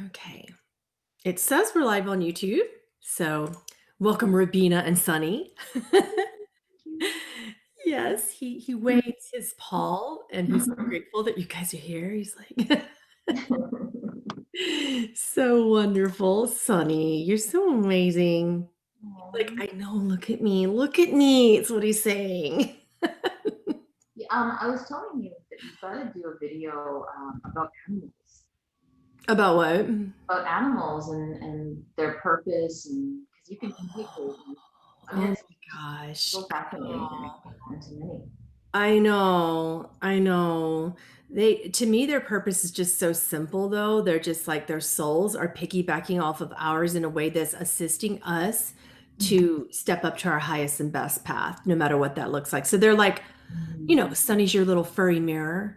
Okay. It says we're live on YouTube. So welcome Robina and Sunny. Thank you. Yes, he waves his paw and he's so grateful that you guys are here. He's like so wonderful. Sunny, you're so amazing. Like, Aw. I know, look at me. Look at me. It's what he's saying. Yeah, I was telling you that you gotta do a video About what? about animals and their purpose, and because you can completely. I mean, Oh it's my gosh. so fascinating to me and to many. I know, I know. They, to me, their purpose is just so simple, though. They're just like their souls are piggybacking off of ours in a way that's assisting us to step up to our highest and best path, no matter what that looks like. So they're like, Mhm. Sunny's your little furry mirror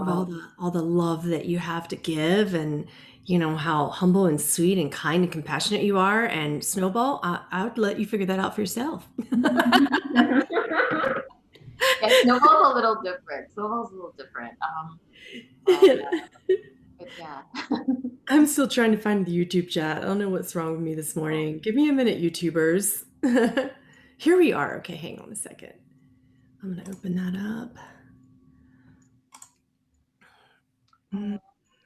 of Oh, all the love that you have to give, and how humble and sweet and kind and compassionate you are. And Snowball, I would let you figure that out for yourself. yeah, Snowball's a little different. Snowball's a little different. But, but yeah. I'm still trying to find the YouTube chat. I don't know what's wrong with me this morning. Give me a minute, YouTubers. Here we are. Okay, hang on a second. I'm going to open that up. Mm. Oh,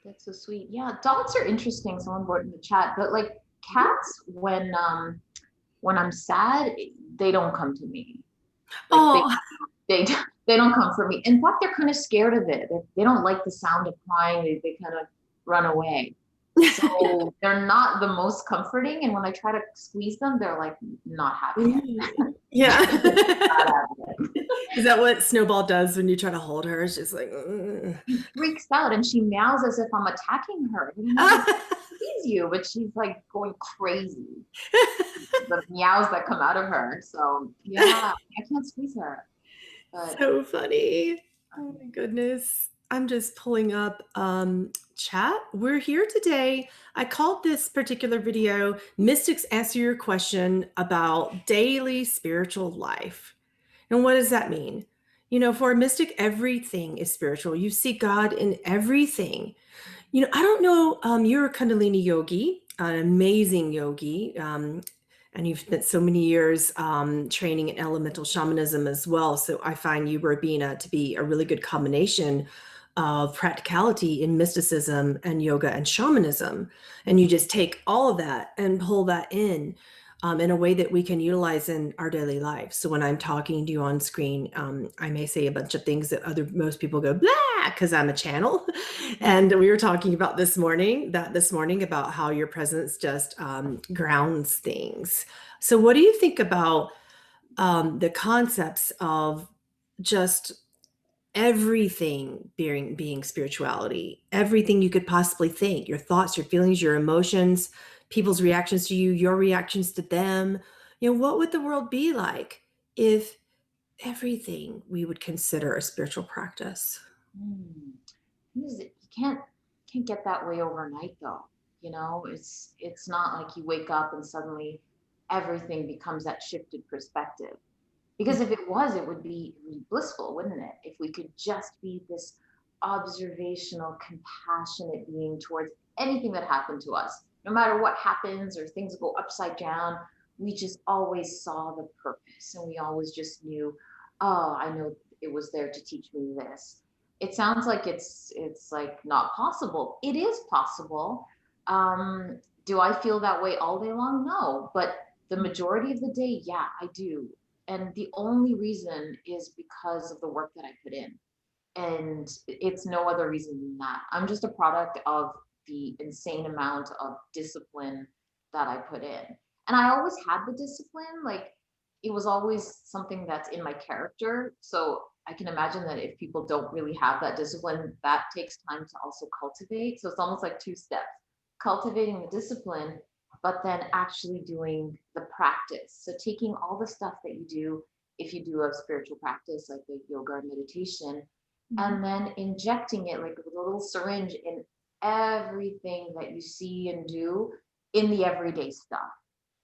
that's so sweet. Yeah, dogs are interesting. Someone wrote in the chat, but like cats, when I'm sad, they don't come to me. Like Oh, they they don't come for me. In fact, they're kind of scared of it. They don't like the sound of crying. They kind of run away. So they're not the most comforting. And when I try to squeeze them, they're like not having it. yeah. Not having it. Is that what Snowball does when you try to hold her? It's just like, "Ugh." She freaks out and she meows as if I'm attacking her. And I'm like, I'm trying to squeeze you, but she's like going crazy. The meows that come out of her. So yeah, I can't squeeze her. But So funny. Oh my goodness. I'm just pulling up chat. We're here today. I called this particular video Mystics Answer Your Question about daily spiritual life. And what does that mean? For a mystic, everything is spiritual. You see God in everything. I don't know, you're a Kundalini yogi, an amazing yogi, and you've spent so many years training in elemental shamanism as well. So I find you, Robina, to be a really good combination of practicality in mysticism and yoga and shamanism. And you just take all of that and pull that in a way that we can utilize in our daily life. So when I'm talking to you on screen, I may say a bunch of things that most people go blah because I'm a channel. And we were talking about this morning about how your presence just grounds things. So what do you think about the concepts of just everything being spirituality, everything you could possibly think, your thoughts, your feelings, your emotions, people's reactions to you, your reactions to them? What would the world be like if everything we would consider a spiritual practice? mm, you can't get that way overnight though. It's not like you wake up and suddenly everything becomes that shifted perspective. Because if it was, it would be really blissful, wouldn't it? If we could just be this observational, compassionate being towards anything that happened to us, no matter what happens or things go upside down, we just always saw the purpose and we always just knew, oh, I know it was there to teach me this. It sounds like it's like not possible. It is possible. Do I feel that way all day long? No, but the majority of the day, yeah, I do. And the only reason is because of the work that I put in. And it's no other reason than that. I'm just a product of the insane amount of discipline that I put in. And I always had the discipline. Like it was always something that's in my character. So I can imagine that if people don't really have that discipline, that takes time to also cultivate. So it's almost like two steps: cultivating the discipline, but then actually doing the practice. So taking all the stuff that you do, if you do a spiritual practice like the yoga or meditation, and then injecting it like with a little syringe in everything that you see and do in the everyday stuff,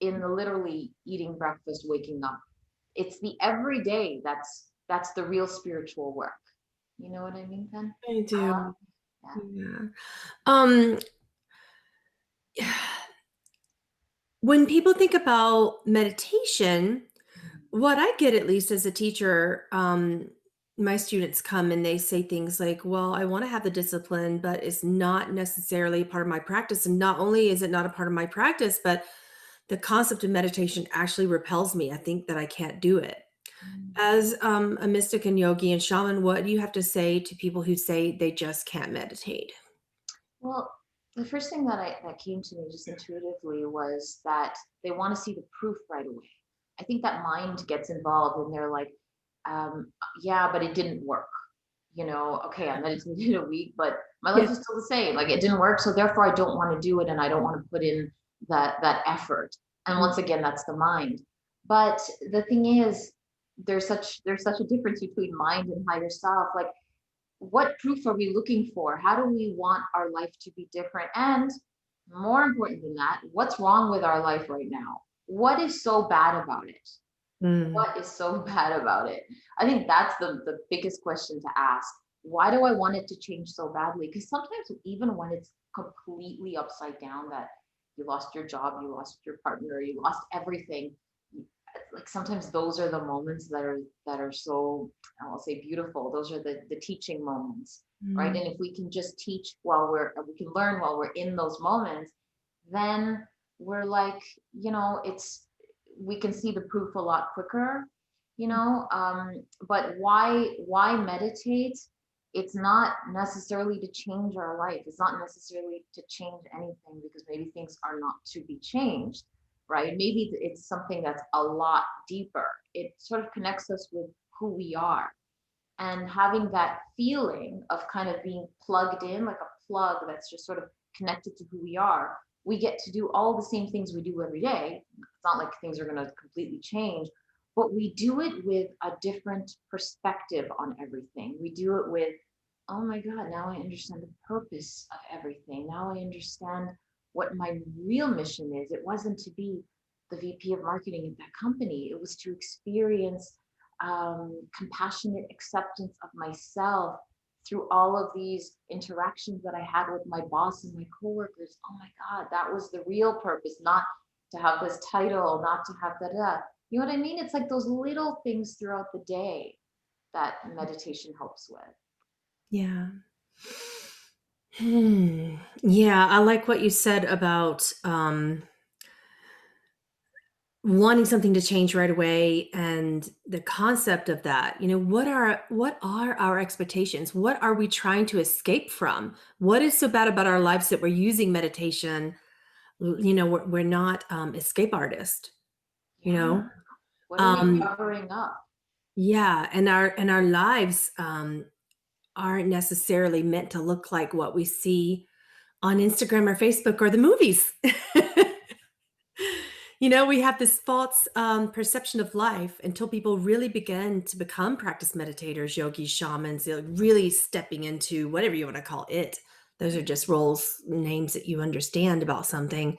in the literally eating breakfast, waking up. It's the everyday that's the real spiritual work. You know what I mean, Ken? I Uh, do. yeah. Yeah. Um, when people think about meditation, what I get, at least as a teacher, my students come and they say things like, well, I want to have the discipline, but it's not necessarily part of my practice. And not only is it not a part of my practice, but the concept of meditation actually repels me. I think that I can't do it. Mm. As a mystic and yogi and shaman, what do you have to say to people who say they just can't meditate? Well, the first thing that came to me just intuitively was that they want to see the proof right away. I think that mind gets involved and they're like, yeah, but it didn't work. Okay, I meditated a week, but my Yeah. life is still the same. Like it didn't work, so therefore I don't want to do it, and I don't want to put in that effort. And once again, that's the mind. But the thing is, there's such a difference between mind and higher self. Like, what proof are we looking for? How do we want our life to be different? And more important than that, what's wrong with our life right now? What is so bad about it? Mm, What is so bad about it? I think that's the biggest question to ask. Why do I want it to change so badly? Because sometimes even when it's completely upside down, that you lost your job, you lost your partner, you lost everything, like sometimes those are the moments that are so, I'll say, beautiful. Those are the teaching moments, right? mm. And if we can just teach while we can learn while we're in those moments, then we're like, it's we can see the proof a lot quicker, but why meditate? It's not necessarily to change our life. It's not necessarily to change anything, because maybe things are not to be changed, right? Maybe it's something that's a lot deeper. It sort of connects us with who we are, and having that feeling of kind of being plugged in, like a plug that's just sort of connected to who we are. We get to do all the same things we do every day. It's not like things are going to completely change, but we do it with a different perspective on everything. We do it with, oh my God, now I understand the purpose of everything. Now I understand what my real mission is. It wasn't to be the VP of marketing at that company, it was to experience compassionate acceptance of myself through all of these interactions that I had with my boss and my coworkers. Oh my God, that was the real purpose, not to have this title, not to have that. You know what I mean? It's like those little things throughout the day that meditation helps with. Yeah. Yeah, I like what you said about wanting something to change right away and the concept of that. What are our expectations? What are we trying to escape from? What is so bad about our lives that we're using meditation? We're not escape artists, you Yeah. know? What are we Um, covering up? yeah, and our lives aren't necessarily meant to look like what we see on Instagram or Facebook or the movies. We have this false perception of life until people really begin to become practice meditators, yogis, shamans, really stepping into whatever you want to call it. Those are just roles, names that you understand about something.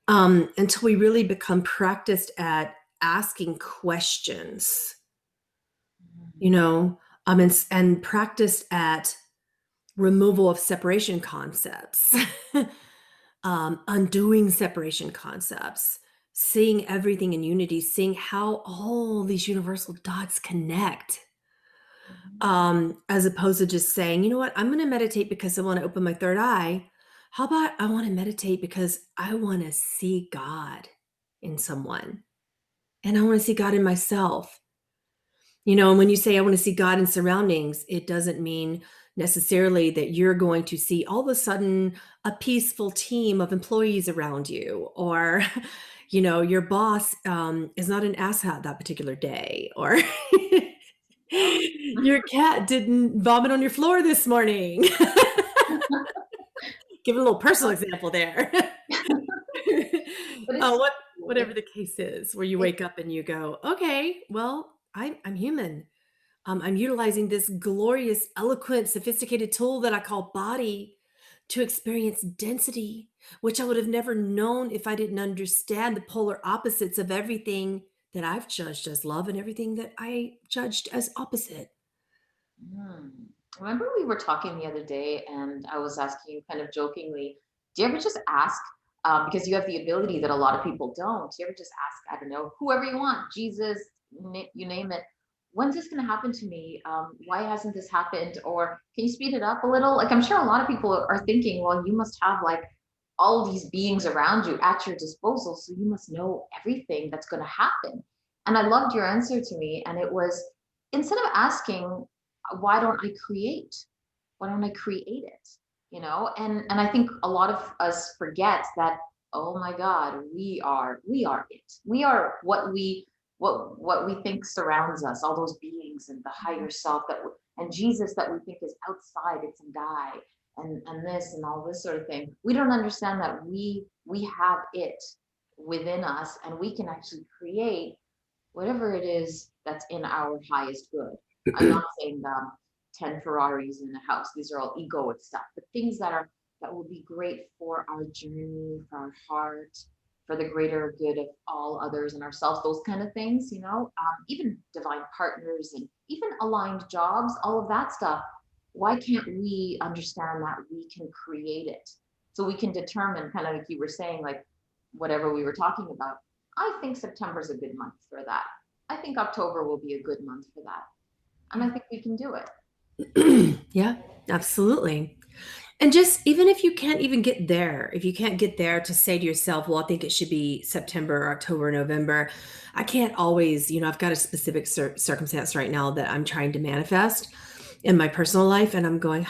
Until we really become practiced at asking questions, you Mhm. know, and practiced at removal of separation concepts, undoing separation concepts, seeing everything in unity, seeing how all these universal dots connect, Mhm. as opposed to just saying, you know what, I'm going to meditate because I want to open my third eye. How about I want to meditate because I want to see God in someone and I want to see God in myself. And when you say I want to see God in surroundings, it doesn't mean necessarily that you're going to see all of a sudden a peaceful team of employees around you, or, your boss is not an asshat that particular day, or Yep. your cat didn't vomit on your floor this morning. Give a little personal example there. But uh, it's what, it, whatever the case is, where you it wake up and you go, okay, well, I'm human. I'm utilizing this glorious, eloquent, sophisticated tool that I call body to experience density, which I would have never known if I didn't understand the polar opposites of everything that I've judged as love and everything that I judged as opposite. Mm. Remember we were talking the other day and I was asking you kind of jokingly, do you ever just ask, because you have the ability that a lot of people don't. You ever just ask, I don't know, whoever you want, Jesus, you name it. When's this going to happen to me? Why hasn't this happened? Or can you speed it up a little? Like, I'm sure a lot of people are thinking, well, you must have like all these beings around you at your disposal. So you must know everything that's going to happen. And I loved your answer to me. And it was, instead of asking, why don't I create? Why don't I create it? You know, and I think a lot of us forget that, oh my God, we are it. We are what we think surrounds us, all those beings and the higher self and Jesus that we think is outside, it's a guy, and this and all this sort of thing. We don't understand that we have it within us, and we can actually create whatever it is that's in our highest good. I'm not saying 10 Ferraris in the house. These are all egoic stuff, but things that will be great for our journey, for our heart, for the greater good of all others and ourselves, those kind of things, you know, even divine partners and even aligned jobs, all of that stuff. Why can't we understand that we can create it? So we can determine, kind of like you were saying, like whatever we were talking about. I think September is a good month for that. I think October will be a good month for that. And I think we can do it. Yeah, absolutely. And just even if you can't even get there, if you can't get there to say to yourself, well, I think it should be September, October, November. I can't always, I've got a specific circumstance right now that I'm trying to manifest in my personal life. And I'm going,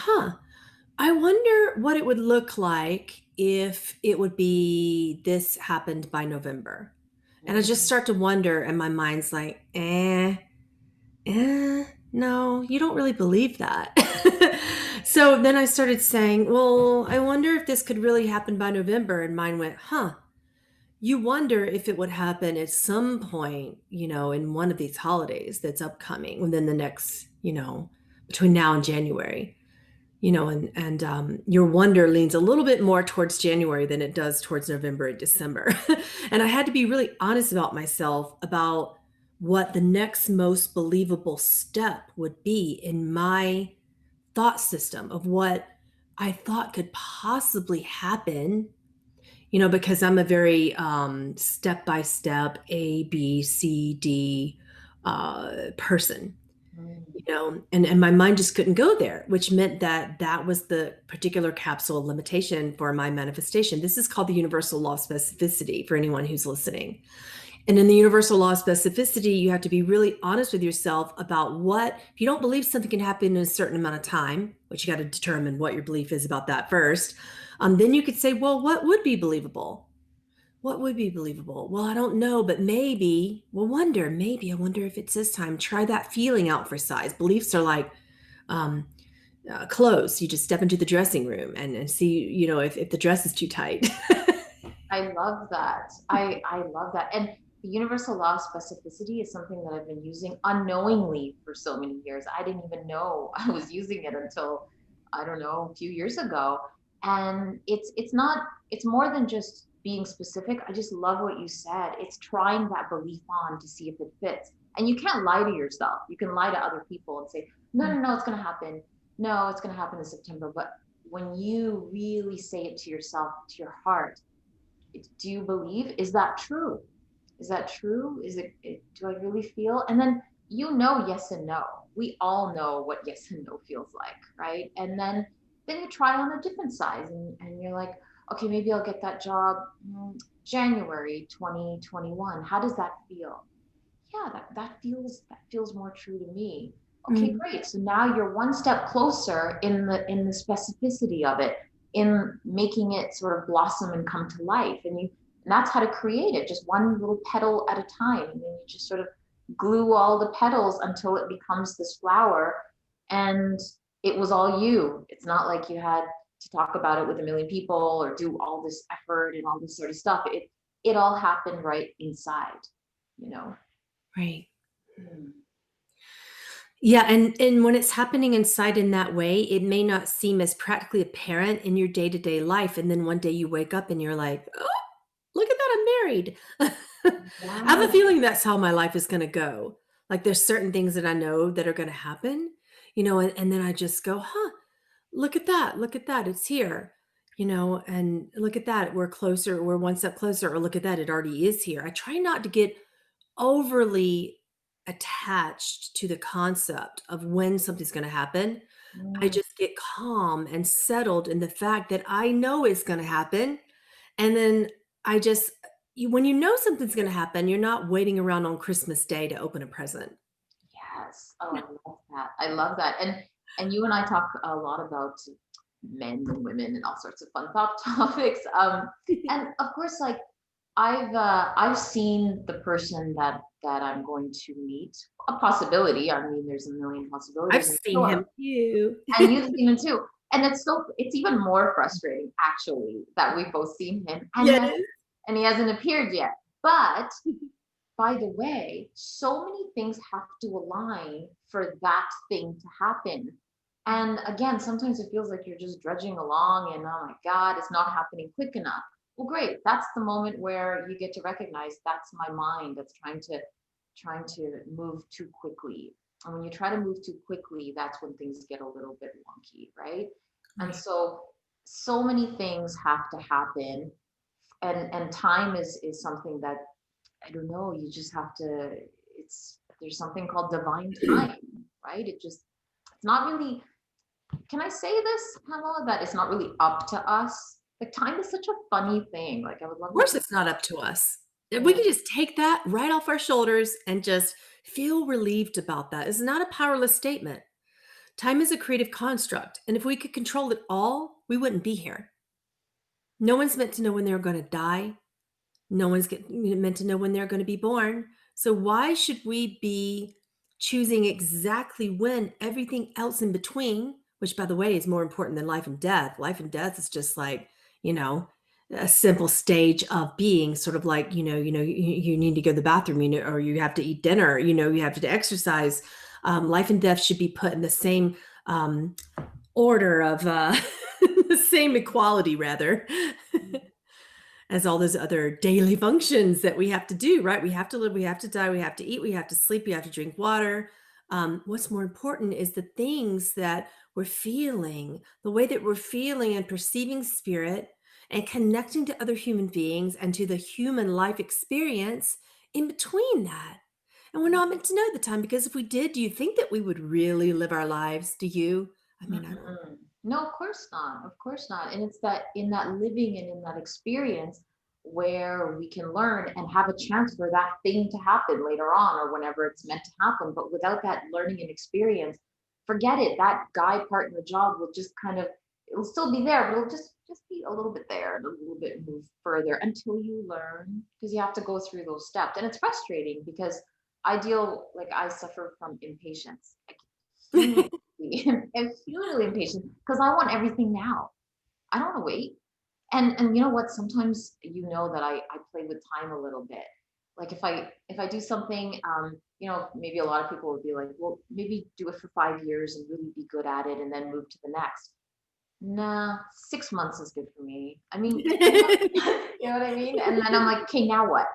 I wonder what it would look like if it would be this happened by November. And I just start to wonder, and my mind's like, no, you don't really believe that. So then I started saying, well, I wonder if this could really happen by November. And mine went, you wonder if it would happen at some point, in one of these holidays that's upcoming within the next, between now and January. And your wonder leans a little bit more towards January than it does towards November and December. And I had to be really honest about myself about what the next most believable step would be in my thought system of what I thought could possibly happen, because I'm a very step by step A, B, C, D person. And my mind just couldn't go there, which meant that was the particular capsule limitation for my manifestation. This is called the universal law of specificity for anyone who's listening. And in the universal law of specificity, you have to be really honest with yourself about if you don't believe something can happen in a certain amount of time, which you got to determine what your belief is about that first. Then you could say, well, what would be believable? What would be believable? Well, I don't know, but maybe I wonder if it's this time. Try that feeling out for size. Beliefs are like clothes. You just step into the dressing room and see, if the dress is too tight. I love that. I love that. And the universal law of specificity is something that I've been using unknowingly for so many years. I didn't even know I was using it until, I don't know, a few years ago. And it's more than just being specific. I just love what you said. It's trying that belief on to see if it fits. And you can't lie to yourself. You can lie to other people and say, no, it's going to happen. No, it's going to happen in September. But when you really say it to yourself, to your heart, do you believe? Is that true? Is that true? Do I really feel? And then yes and no. We all know what yes and no feels like, right? And then you try on a different size and you're like, okay, maybe I'll get that job January 2021. How does that feel? Yeah, that feels more true to me. Okay, great. So now you're one step closer in the specificity of it, in making it sort of blossom and come to life. And that's how to create it, just one little petal at a time. And then you just sort of glue all the petals until it becomes this flower. And it was all you. It's not like you had to talk about it with a million people or do all this effort and all this sort of stuff. It all happened right inside, you know. Right. Yeah, and when it's happening inside in that way, it may not seem as practically apparent in your day-to-day life. And then one day you wake up and you're like, oh, look at that, I'm married. I have a feeling that's how my life is going to go. Like there's certain things that I know that are going to happen, and then I just go, look at that, it's here. And look at that. We're closer. We're one step closer. Or look at that. It already is here. I try not to get overly attached to the concept of when something's going to happen. I Mm, just get calm and settled in the fact that I know it's going to happen. And then I just, when you know something's going to happen, you're not waiting around on Christmas Day to open a present. yes. Oh, I love that. I love that. And you and I talk a lot about men and women and all sorts of fun topics. And of course, like I've seen the person that I'm going to meet. A possibility. I mean, there's a million I've possibilities, and seen so him too. and you've seen him too. And it's even more frustrating actually that we've both seen him Yes. and he hasn't appeared yet. But by the way, so many things have to align for that thing to happen. And again, sometimes it feels like you're just drudging along and oh my God, it's not happening quick enough. Well, great. That's the moment where you get to recognize that's my mind that's trying to move too quickly. And when you try to move too quickly, that's when things get a little bit wonky, right? And Right. so many things have to happen. And time is something that I don't know, you just have to, there's something called divine time, right? It's not really, can I say this, Pamela, that it's not really up to us? Like time is such a funny thing. Like I would love Of you course, to, it's not up to us. If we yeah. can just take that right off our shoulders and just feel relieved about that. It's not a powerless statement. Time is a creative construct, and if we could control it all, we wouldn't be here. No one's meant to know when they're going to die. No one's meant to know when they're going to be born. So why should we be choosing exactly when everything else in between, which by the way is more important than life and death? Life and death is just like, you know, a simple stage of being, sort of like, you need to go to the bathroom, or you have to eat dinner, you have to exercise. Life and death should be put in the same order of the same equality, rather. As all those other daily functions that we have to do, right? We have to live, we have to die, we have to eat, we have to sleep, we have to drink water. What's more important is the things that we're feeling, the way that we're feeling and perceiving spirit and connecting to other human beings and to the human life experience in between that. And we're not meant to know the time, because if we did, do you think that we would really live our lives? Do you? I mean, I don't. Mm-mm. No, of course not. Of course not. And it's that in that living and in that experience where we can learn and have a chance for that thing to happen later on or whenever it's meant to happen. But without that learning and experience, forget it. That guy part in the job will just kind of, it'll still be there, but it'll just be a little bit there and a little bit move further until you learn because you have to go through those steps. And it's frustrating because I suffer from impatience. Like human am hugely impatient because I want everything now. I don't want to wait. And you know what? Sometimes you know that I play with time a little bit. Like if I do something, maybe a lot of people would be like, well, maybe do it for 5 years and really be good at it and then move to the next. Nah, 6 months is good for me. I mean, you know what I mean? And then I'm like, okay, now what?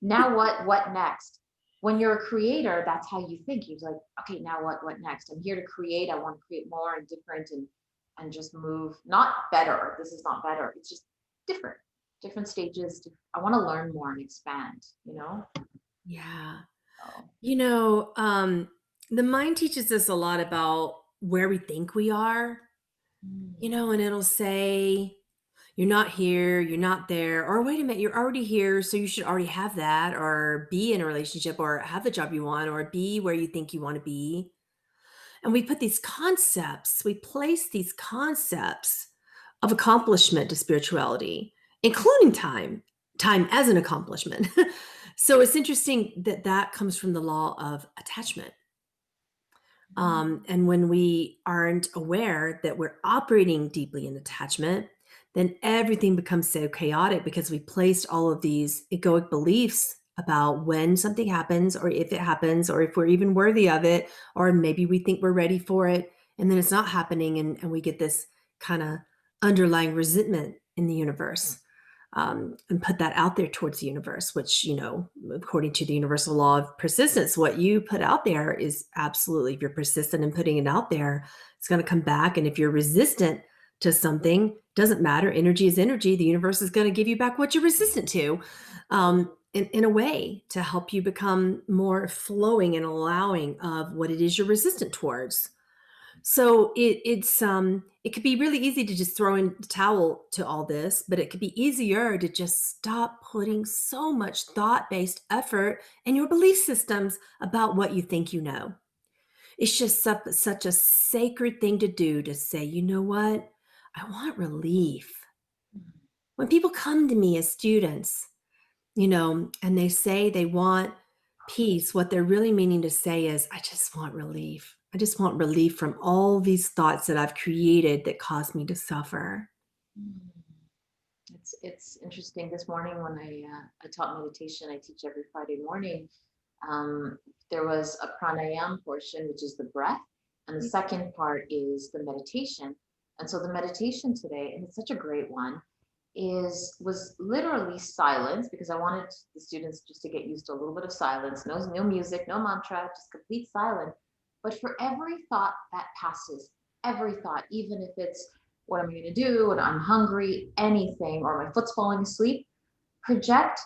Now what? What next? When you're a creator, that's how you think. You're like, okay, now what? What next? I'm here to create. I want to create more and different and just move. Not better. This is not better. It's just different, different stages. I want to learn more and expand. You know. Yeah. So, You know, um, the mind teaches us a lot about where we think we are, mm, and it'll say, you're not here, you're not there, or wait a minute, you're already here, so you should already have that, or be in a relationship, or have the job you want, or be where you think you want to be. And we put these concepts, we place these concepts of accomplishment to spirituality, including time as an accomplishment. So it's interesting that that comes from the law of attachment. mm, And when we aren't aware that we're operating deeply in attachment, then everything becomes so chaotic because we placed all of these egoic beliefs about when something happens, or if it happens, or if we're even worthy of it, or maybe we think we're ready for it, and then it's not happening. And we get this kind of underlying resentment in the universe, and put that out there towards the universe, which, according to the universal law of persistence, what you put out there is absolutely, if you're persistent in putting it out there, it's going to come back. And if you're resistant to something. Doesn't matter. Energy is energy. The universe is going to give you back what you're resistant to, in a way to help you become more flowing and allowing of what it is you're resistant towards. So it could be really easy to just throw in the towel to all this, but it could be easier to just stop putting so much thought-based effort in your belief systems about what you think you know. It's just such a sacred thing to do, to say, you know what? I want relief. When people come to me as students, and they say they want peace, what they're really meaning to say is, I just want relief. I just want relief from all these thoughts that I've created that cause me to suffer. Mm. It's interesting. This morning when I taught meditation, I teach every Friday morning. Um, there was a pranayam portion, which is the breath, and the second part is the meditation. And so the meditation today, and it's such a great one, was literally silence, because I wanted the students just to get used to a little bit of silence. No music, no mantra, just complete silence. But for every thought that passes, every thought, even if it's what am I going to do, and I'm hungry, anything, or my foot's falling asleep, project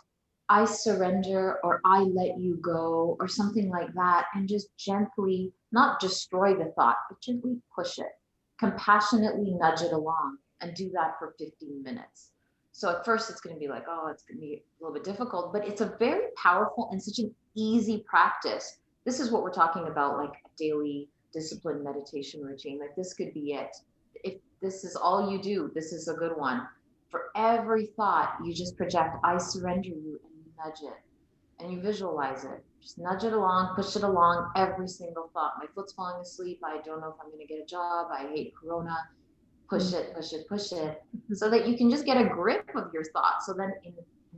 I surrender, or I let you go, or something like that, and just gently not destroy the thought, but gently push it, compassionately nudge it along, and do that for 15 minutes. So at first it's going to be like, oh, it's going to be a little bit difficult, but it's a very powerful and such an easy practice. This is what we're talking about, like a daily discipline meditation routine. Like this could be it. If this is all you do, this is a good one. For every thought, you just project, I surrender you, and you nudge it. And you visualize it. Just nudge it along, push it along, every single thought. My foot's falling asleep. I don't know if I'm going to get a job. I hate Corona. Push it, push it, push it, so that you can just get a grip of your thoughts. So then in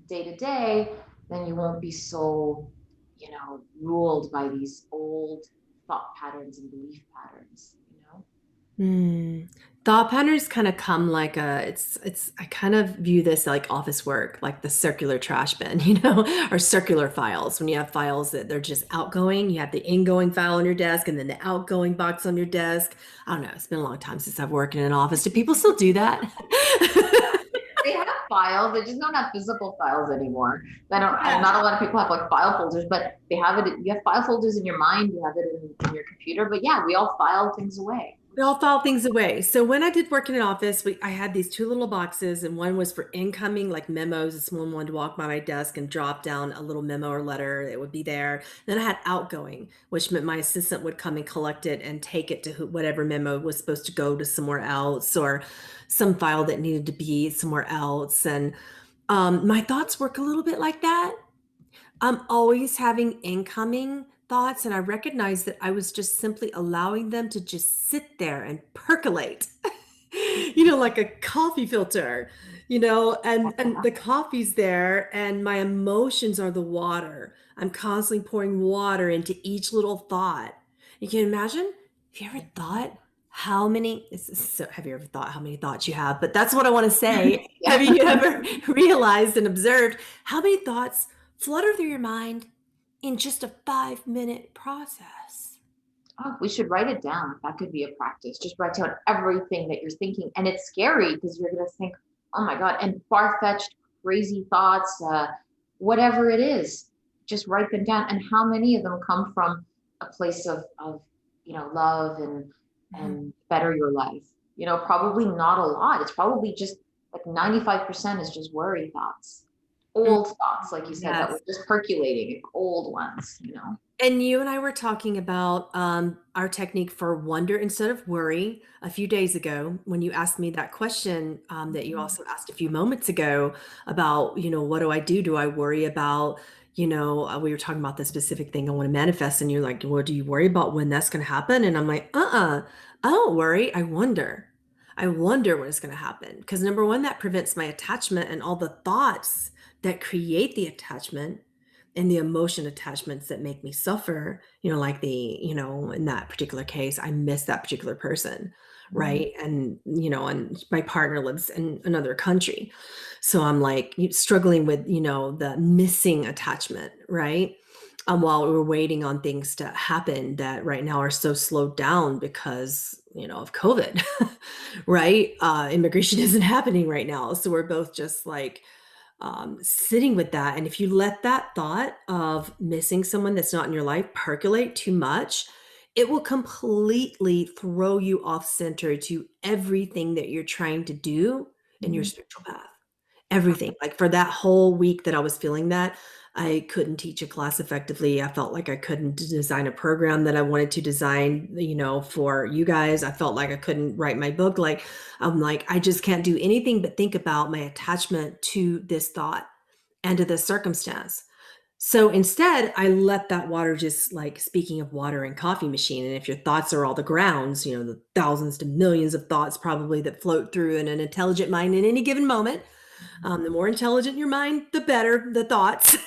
day to day, then you won't be so, ruled by these old thought patterns and belief patterns, Thought patterns kind of come like I kind of view this like office work, like the circular trash bin, or circular files. When you have files that they're just outgoing, you have the ingoing file on your desk and then the outgoing box on your desk. I don't know. It's been a long time since I've worked in an office. Do people still do that? They have files, they just don't have physical files anymore. I don't, Yeah. not a lot of people have like file folders, but they have it. You have file folders in your mind, you have it in your computer. But yeah, we all file things away. We all file things away. So when I did work in an office, I had these two little boxes, and one was for incoming, like memos. If someone wanted to walk by my desk and drop down a little memo or letter, it would be there. Then I had outgoing, which meant my assistant would come and collect it and take it to whatever memo was supposed to go to somewhere else, or some file that needed to be somewhere else. And my thoughts work a little bit like that. I'm always having incoming thoughts, and I recognize that I was just simply allowing them to just sit there and percolate, like a coffee filter, and the coffee's there, and my emotions are the water. I'm constantly pouring water into each little thought. You can imagine, have you ever thought have you ever thought how many thoughts you have? But that's what I want to say. Yeah. Have you ever realized and observed how many thoughts flutter through your mind in just a 5-minute process? Oh, we should write it down. That could be a practice. Just write down everything that you're thinking. And it's scary because you're going to think, oh my God, and far-fetched, crazy thoughts, whatever it is, just write them down. And how many of them come from a place of love and better your life? Probably not a lot. It's probably just like 95% is just worry thoughts, old thoughts, like you said, that Yes. were just percolating, old ones, And you and I were talking about our technique for wonder instead of worry a few days ago when you asked me that question that you also asked a few moments ago about, what do I do? Do I worry about, we were talking about the specific thing I want to manifest. And you're like, well, do you worry about when that's going to happen? And I'm like, I don't worry. I wonder. I wonder when it's going to happen. Because number one, that prevents my attachment and all the thoughts that create the attachment and the emotion attachments that make me suffer, like in that particular case, I miss that particular person, right? And, and my partner lives in another country. So I'm like struggling with, the missing attachment, right? while we were waiting on things to happen that right now are so slowed down because, of COVID, right? Immigration isn't happening right now. So we're both just like sitting with that. And if you let that thought of missing someone that's not in your life percolate too much, it will completely throw you off center to everything that you're trying to do in your Mhm. spiritual path. Everything. Like, for that whole week that I was feeling that, I couldn't teach a class effectively. I felt like I couldn't design a program that I wanted to design, for you guys. I felt like I couldn't write my book. Like, I'm like, I just can't do anything but think about my attachment to this thought and to this circumstance. So instead, I let that water, just like, speaking of water and coffee machine, and if your thoughts are all the grounds, the thousands to millions of thoughts probably that float through in an intelligent mind in any given moment, the more intelligent your mind, the better the thoughts.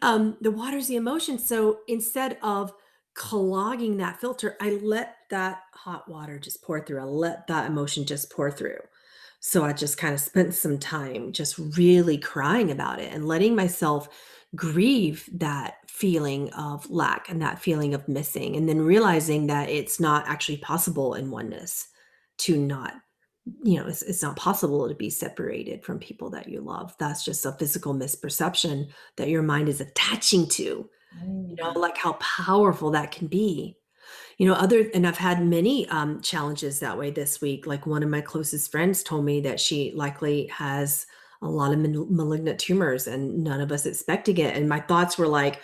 The water's the emotion. So instead of clogging that filter, I let that hot water just pour through. I let that emotion just pour through. So I just kind of spent some time just really crying about it and letting myself grieve that feeling of lack and that feeling of missing. And then realizing that it's not actually possible in oneness to not, it's not possible to be separated from people that you love. That's just a physical misperception that your mind is attaching to, Mm. like how powerful that can be. And I've had many challenges that way this week. Like, one of my closest friends told me that she likely has a lot of malignant tumors and none of us expecting it. And my thoughts were like,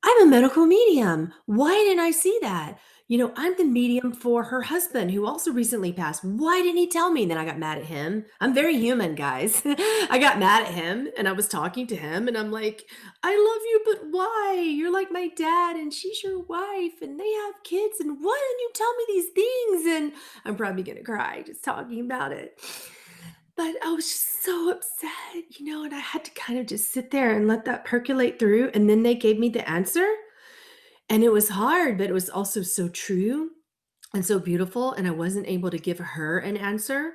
I'm a medical medium. Why didn't I see that? I'm the medium for her husband who also recently passed. Why didn't he tell me? And then I got mad at him. I'm very human, guys. I got mad at him and I was talking to him and I'm like, I love you, but why? You're like my dad and she's your wife and they have kids. And why didn't you tell me these things? And I'm probably going to cry just talking about it. But I was just so upset, and I had to kind of just sit there and let that percolate through. And then they gave me the answer. And it was hard, but it was also so true and so beautiful. And I wasn't able to give her an answer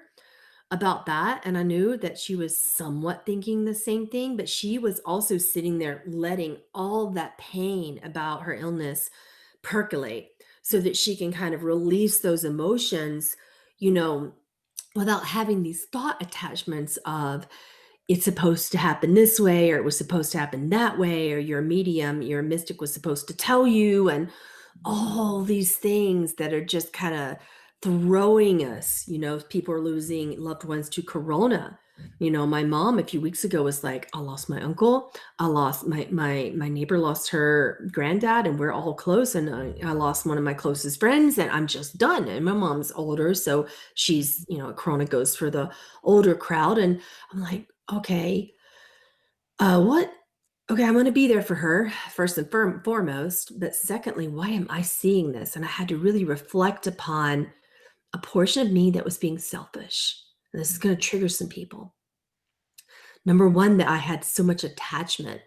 about that. And I knew that she was somewhat thinking the same thing, but she was also sitting there letting all that pain about her illness percolate so that she can kind of release those emotions, you know, without having these thought attachments of it's supposed to happen this way, or it was supposed to happen that way, or you're a medium, you're a mystic was supposed to tell you, and all these things that are just kind of throwing us. People are losing loved ones to corona. My mom a few weeks ago was like, I lost my uncle, I lost my neighbor lost her granddad, and we're all close, and I lost one of my closest friends, and I'm just done. And my mom's older, so she's, corona goes for the older crowd. And I'm like, okay, what? Okay, I'm gonna be there for her, first and foremost, but secondly, why am I seeing this? And I had to really reflect upon a portion of me that was being selfish. And this is gonna trigger some people. Number one, that I had so much attachment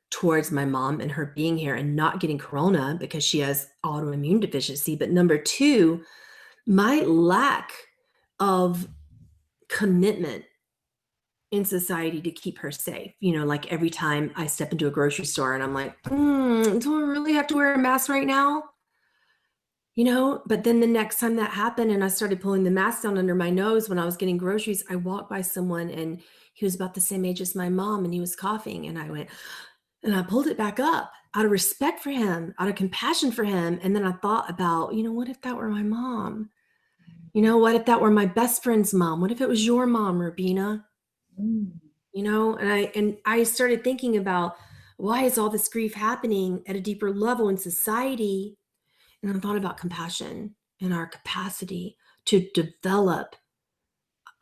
towards my mom and her being here and not getting corona because she has autoimmune deficiency. But number two, my lack of commitment in society to keep her safe. Like, every time I step into a grocery store and I'm like, do I really have to wear a mask right now? But then the next time that happened and I started pulling the mask down under my nose when I was getting groceries, I walked by someone and he was about the same age as my mom and he was coughing. And I went, and I pulled it back up out of respect for him, out of compassion for him. And then I thought about, what if that were my mom? What if that were my best friend's mom? What if it was your mom, Robina? Mm. And I started thinking about, why is all this grief happening at a deeper level in society? And I thought about compassion and our capacity to develop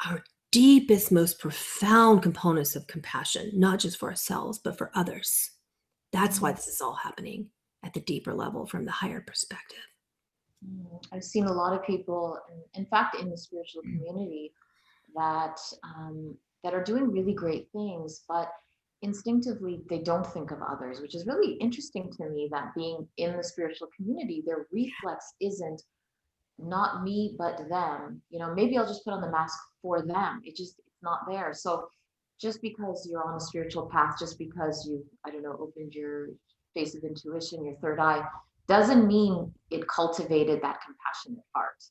our deepest, most profound components of compassion, not just for ourselves, but for others. That's why Mm. this is all happening at the deeper level from the higher perspective. I've seen a lot of people, in fact, in the spiritual community, that that are doing really great things, but instinctively they don't think of others, which is really interesting to me. That being in the spiritual community, their reflex isn't not me but them. Maybe I'll just put on the mask for them. It's not there. So just because you're on a spiritual path, just because you, I don't know, opened your face of intuition, your third eye, doesn't mean it cultivated that compassionate heart.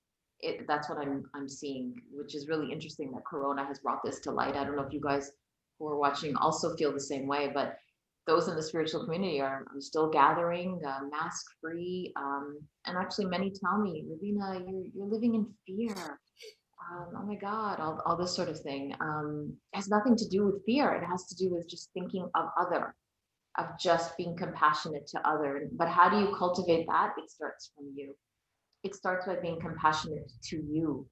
That's what I'm seeing, which is really interesting that Corona has brought this to light. I don't know if you guys who are watching also feel the same way, but those in the spiritual community are still gathering, mask free. And actually, many tell me, Robina, you're living in fear. Oh my God, all this sort of thing. It has nothing to do with fear. It has to do with just thinking of other, of just being compassionate to other. But how do you cultivate that? It starts from you. It starts by being compassionate to you.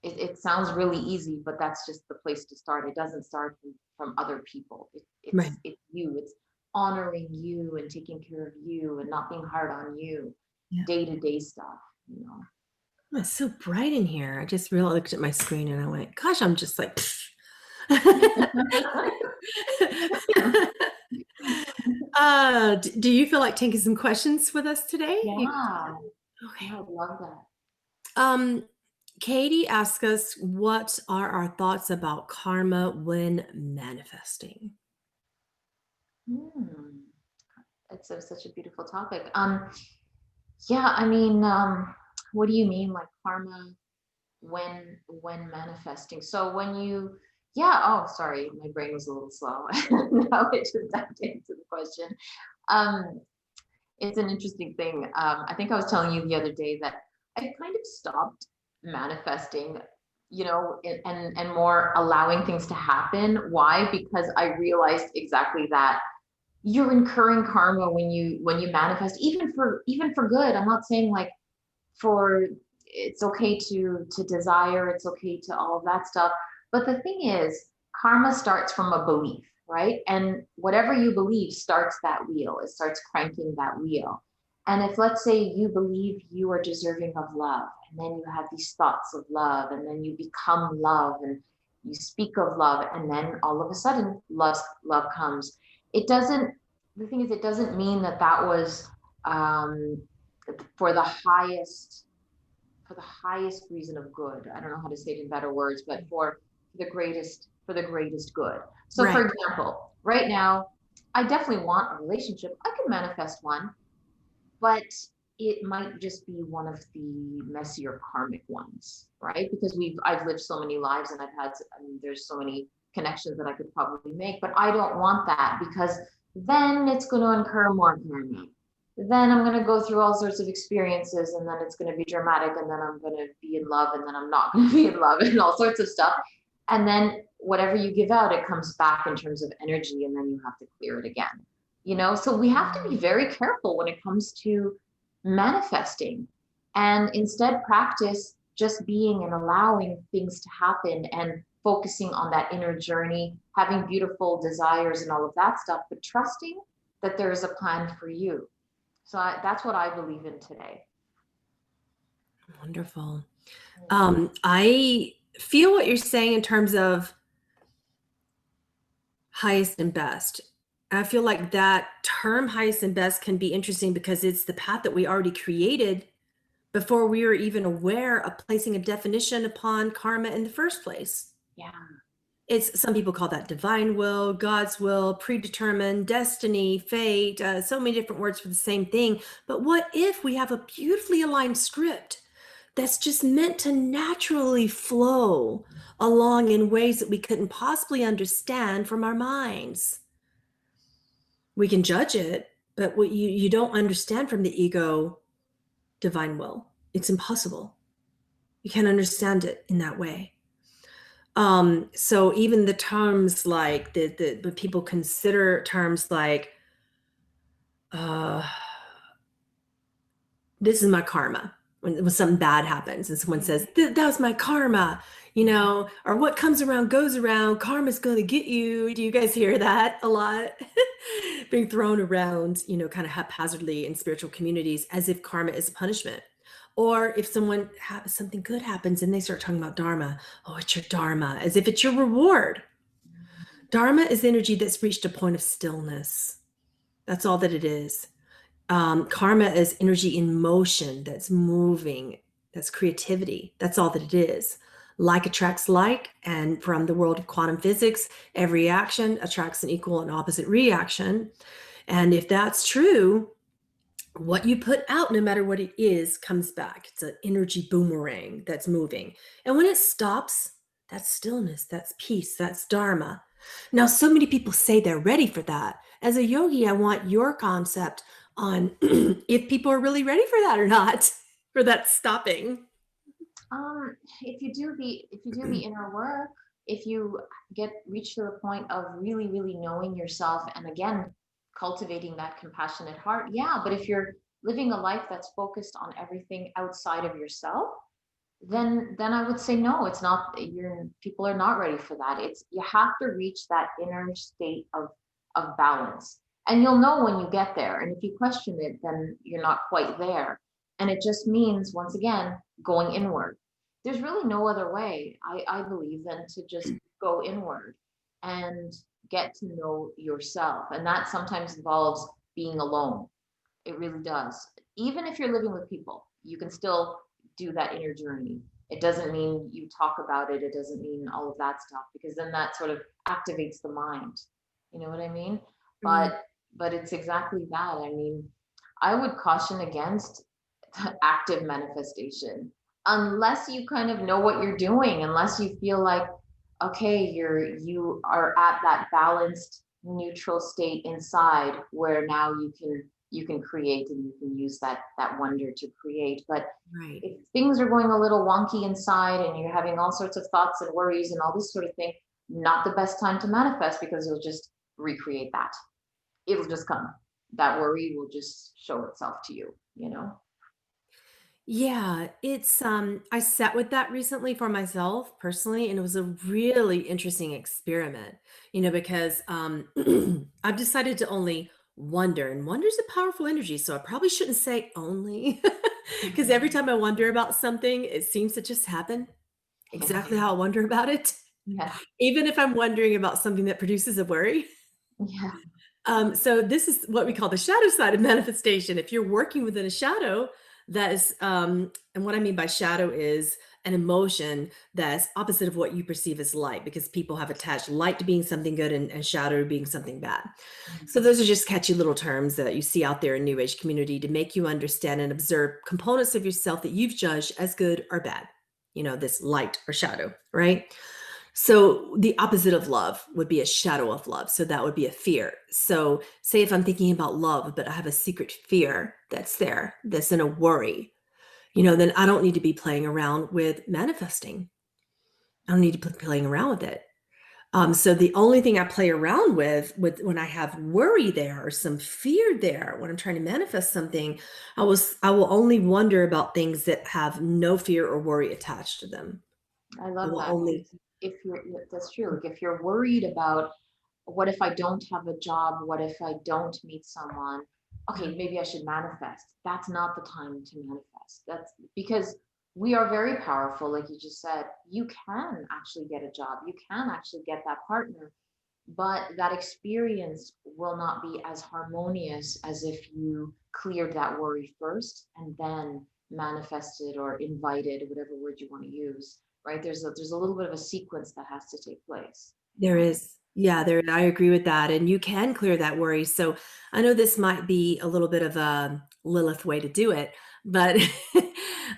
It sounds really easy, but that's just the place to start. It doesn't start from other people. Right. It's you. It's honoring you and taking care of you and not being hard on you. Yeah. Day-to-day stuff, you know. Oh, it's so bright in here. I just really looked at my screen and I went, gosh, I'm just like, do you feel like taking some questions with us today? Yeah, Okay. I love that. Katie asked us, what are our thoughts about karma when manifesting? It's such a beautiful topic. Yeah, I mean, what do you mean, like karma when manifesting? So when you, yeah, oh, sorry, my brain was a little slow. Now it just dived into the question. Um, it's an interesting thing. I think I was telling you the other day that I kind of stopped manifesting, you know, and more allowing things to happen. Why? Because I realized exactly that you're incurring karma when you manifest, even for good. I'm not saying like for it's okay to desire, it's okay to all of that stuff. But the thing is, karma starts from a belief, right? And whatever you believe starts that wheel, it starts cranking that wheel. And if, let's say, you believe you are deserving of love, and then you have these thoughts of love, and then you become love, and you speak of love, and then all of a sudden love comes. It doesn't, the thing is, it doesn't mean that that was um, for the highest reason of good. I don't know how to say it in better words, but for the greatest good. So Right. for example, right now, I definitely want a relationship. I can manifest one, but it might just be one of the messier karmic ones, right? Because I've lived so many lives and I mean, there's so many connections that I could probably make, but I don't want that because then it's going to incur more karma. Then I'm going to go through all sorts of experiences and then it's going to be dramatic and then I'm going to be in love and then I'm not going to be in love and all sorts of stuff. And then whatever you give out, it comes back in terms of energy and then you have to clear it again. You know, so we have to be very careful when it comes to manifesting and instead practice just being and allowing things to happen and focusing on that inner journey, having beautiful desires and all of that stuff, but trusting that there is a plan for you. So that's what I believe in today. Wonderful. I feel what you're saying in terms of highest and best. I feel like that term highest and best can be interesting because it's the path that we already created before we were even aware of placing a definition upon karma in the first place. Yeah. It's, some people call that divine will, God's will, predetermined, destiny, fate, so many different words for the same thing. But what if we have a beautifully aligned script that's just meant to naturally flow along in ways that we couldn't possibly understand from our minds? We can judge it, but what you don't understand from the ego divine will. It's impossible. You can't understand it in that way. So even the terms like but people consider terms like, this is my karma. When something bad happens and someone says, that was my karma, you know, or what comes around goes around, karma's going to get you. Do you guys hear that a lot? Being thrown around, you know, kind of haphazardly in spiritual communities as if karma is a punishment. Or if something good happens and they start talking about Dharma, oh, it's your Dharma, as if it's your reward. Dharma is energy that's reached a point of stillness. That's all that it is. Karma is energy in motion, that's moving, that's creativity. That's all that it is. Like attracts like, and from the world of quantum physics, every action attracts an equal and opposite reaction. And if that's true, what you put out, no matter what it is, comes back. It's an energy boomerang that's moving. And when it stops, that's stillness, that's peace, that's Dharma. Now, so many people say they're ready for that. As a yogi, I want your concept on if people are really ready for that or not, for that stopping. If you do the inner work, if you reach to the point of really, really knowing yourself, and again, cultivating that compassionate heart, yeah. But if you're living a life that's focused on everything outside of yourself, then I would say no, it's not. People are not ready for that. It's You have to reach that inner state of balance, and you'll know when you get there. And if you question it, then you're not quite there. And it just means, once again, going inward. There's really no other way, I believe, than to just go inward and get to know yourself. And that sometimes involves being alone. It really does. Even if you're living with people, you can still do that inner journey. It doesn't mean you talk about it. It doesn't mean all of that stuff, because then that sort of activates the mind. You know what I mean? Mm. But it's exactly that. I mean, I would caution against active manifestation unless you kind of know what you're doing, unless you feel like, okay, you are at that balanced neutral state inside where now you can create, and you can use that wonder to create. But Right. if things are going a little wonky inside and you're having all sorts of thoughts and worries and all this sort of thing, not the best time to manifest, because you'll just recreate that. It'll just come. That worry will just show itself to you. Yeah, it's I sat with that recently for myself personally, and it was a really interesting experiment, because I've decided to only wonder, and wonder's a powerful energy, so I probably shouldn't say only because every Mhm. time I wonder about something, it seems to just happen Yeah. exactly how I wonder about it, Yeah. even if I'm wondering about something that produces a worry. Yeah. So this is what we call the shadow side of manifestation. If you're working within a shadow, that is, and what I mean by shadow is an emotion that's opposite of what you perceive as light, because people have attached light to being something good and shadow to being something bad. So Mhm. those are just catchy little terms that you see out there in New Age community to make you understand and observe components of yourself that you've judged as good or bad. This light or shadow, right? So the opposite of love would be a shadow of love. So that would be a fear. So say if I'm thinking about love, but I have a secret fear that's there, that's in a worry, then I don't need to be playing around with manifesting. I don't need to be playing around with it. So the only thing I play around with when I have worry there or some fear there, when I'm trying to manifest something, I will only wonder about things that have no fear or worry attached to them. I I love will that, only because if you're that's true. Like, if you're worried about, what if I don't have a job? What if I don't meet someone? Okay, maybe I should manifest. That's not the time to manifest. That's because we are very powerful, like you just said. You can actually get a job. You can actually get that partner, but that experience will not be as harmonious as if you cleared that worry first and then manifested or invited, whatever word you want to use. Right? There's a little bit of a sequence that has to take place. You There know. is. Yeah, I agree with that, and you can clear that worry. So, I know this might be a little bit of a Lilith way to do it, but,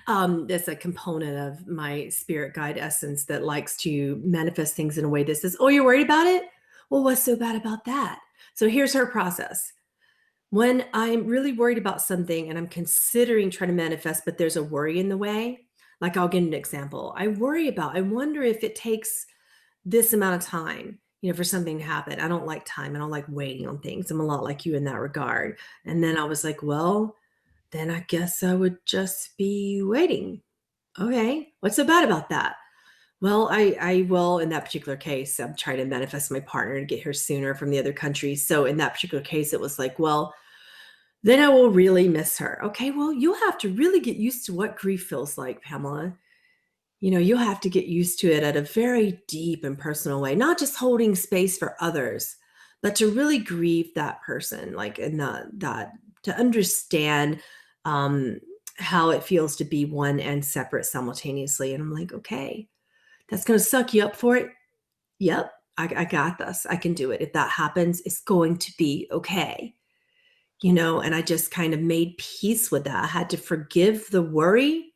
that's a component of my spirit guide essence that likes to manifest things in a way that says, "Oh, you're worried about it? Well, what's so bad about that?" So, here's her process. When I'm really worried about something and I'm considering trying to manifest, but there's a worry in the way, like, I'll give an example. I wonder if it takes this amount of time, for something to happen. I don't like time. I don't like waiting on things. I'm a lot like you in that regard. And then I was like, well, then I guess I would just be waiting. Okay. What's so bad about that? Well, I will, in that particular case, I'm trying to manifest my partner to get here sooner from the other country. So in that particular case, it was like, well, then I will really miss her. Okay. Well, you'll have to really get used to what grief feels like, Pamela. You'll have to get used to it at a very deep and personal way, not just holding space for others, but to really grieve that person, like in that to understand um, how it feels to be one and separate simultaneously. And I'm like, okay, that's going to suck you up for it. Yep, I got this. I can do it. If that happens, it's going to be okay. and I just kind of made peace with that. I had to forgive the worry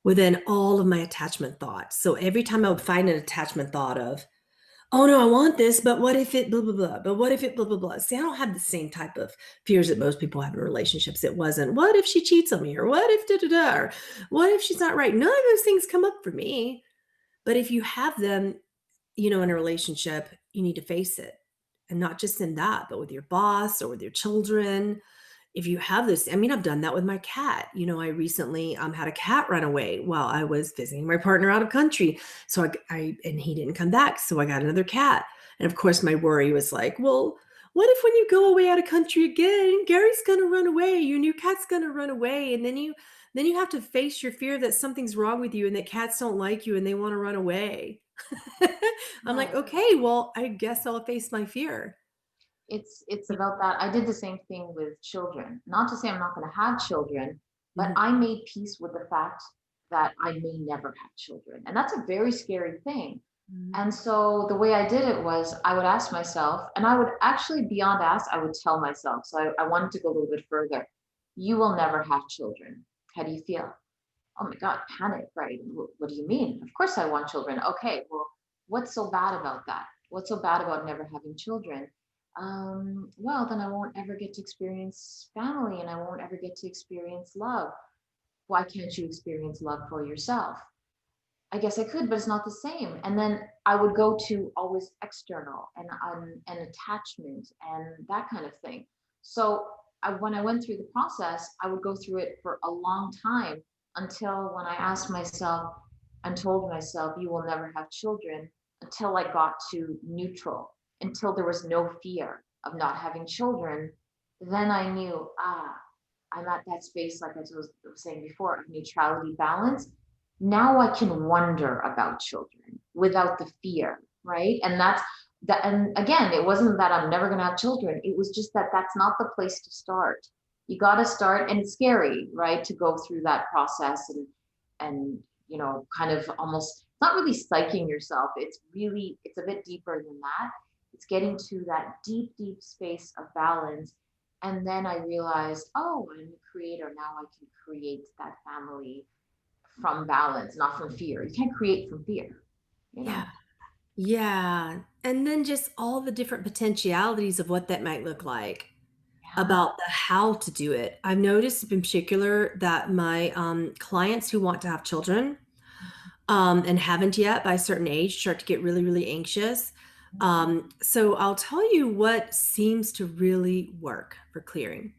within all of my attachment thoughts. So every time I would find an attachment thought of, oh no, I want this, but what if it blah, blah, blah, but what if it blah, blah, blah. See, I don't have the same type of fears that most people have in relationships. It wasn't, what if she cheats on me? Or what if da, da, da, or what if she's not right? None of those things come up for me. But if you have them, in a relationship, you need to face it. And not just in that, but with your boss or with your children. If you have this, I mean, I've done that with my cat. I recently had a cat run away while I was visiting my partner out of country. So and he didn't come back. So I got another cat. And of course, my worry was like, well, what if when you go away out of country again, Gary's going to run away, your new cat's going to run away. And then you have to face your fear that something's wrong with you and that cats don't like you and they want to run away. I'm like, Right. okay, well, I guess I'll face my fear. It's about that. I did the same thing with children. Not to say I'm not going to have children, but Mhm. I made peace with the fact that I may never have children. And that's a very scary thing. Mhm. And so the way I did it was I would ask myself, and I would actually, beyond ask, I would tell myself. So I wanted to go a little bit further. You will never have children. How do you feel? Oh my God, panic, right? What do you mean? Of course I want children. Okay, well, what's so bad about that? What's so bad about never having children? Well, then I won't ever get to experience family and I won't ever get to experience love. Why can't you experience love for yourself? I guess I could, but it's not the same. And then I would go to always external and attachment and that kind of thing. So when I went through the process, I would go through it for a long time until when I asked myself and told myself, you will never have children, until I got to neutral, until there was no fear of not having children. Then I knew, I'm at that space, like I was saying before, of neutrality, balance. Now I can wonder about children without the fear, right? And that's that. And again, it wasn't that I'm never going to have children. It was just that that's not the place to start. You got to start, and it's scary, right, to go through that process and kind of almost not really psyching yourself. It's a bit deeper than that. It's getting to that deep, deep space of balance. And then I realized, oh, I'm a creator. Now I can create that family from balance, not from fear. You can't create from fear, you Yeah. know? Yeah. And then just all the different potentialities of what that might look like, Yeah. about the how to do it. I've noticed in particular that my clients who want to have children and haven't yet by a certain age start to get really, really anxious. So I'll tell you what seems to really work for clearing.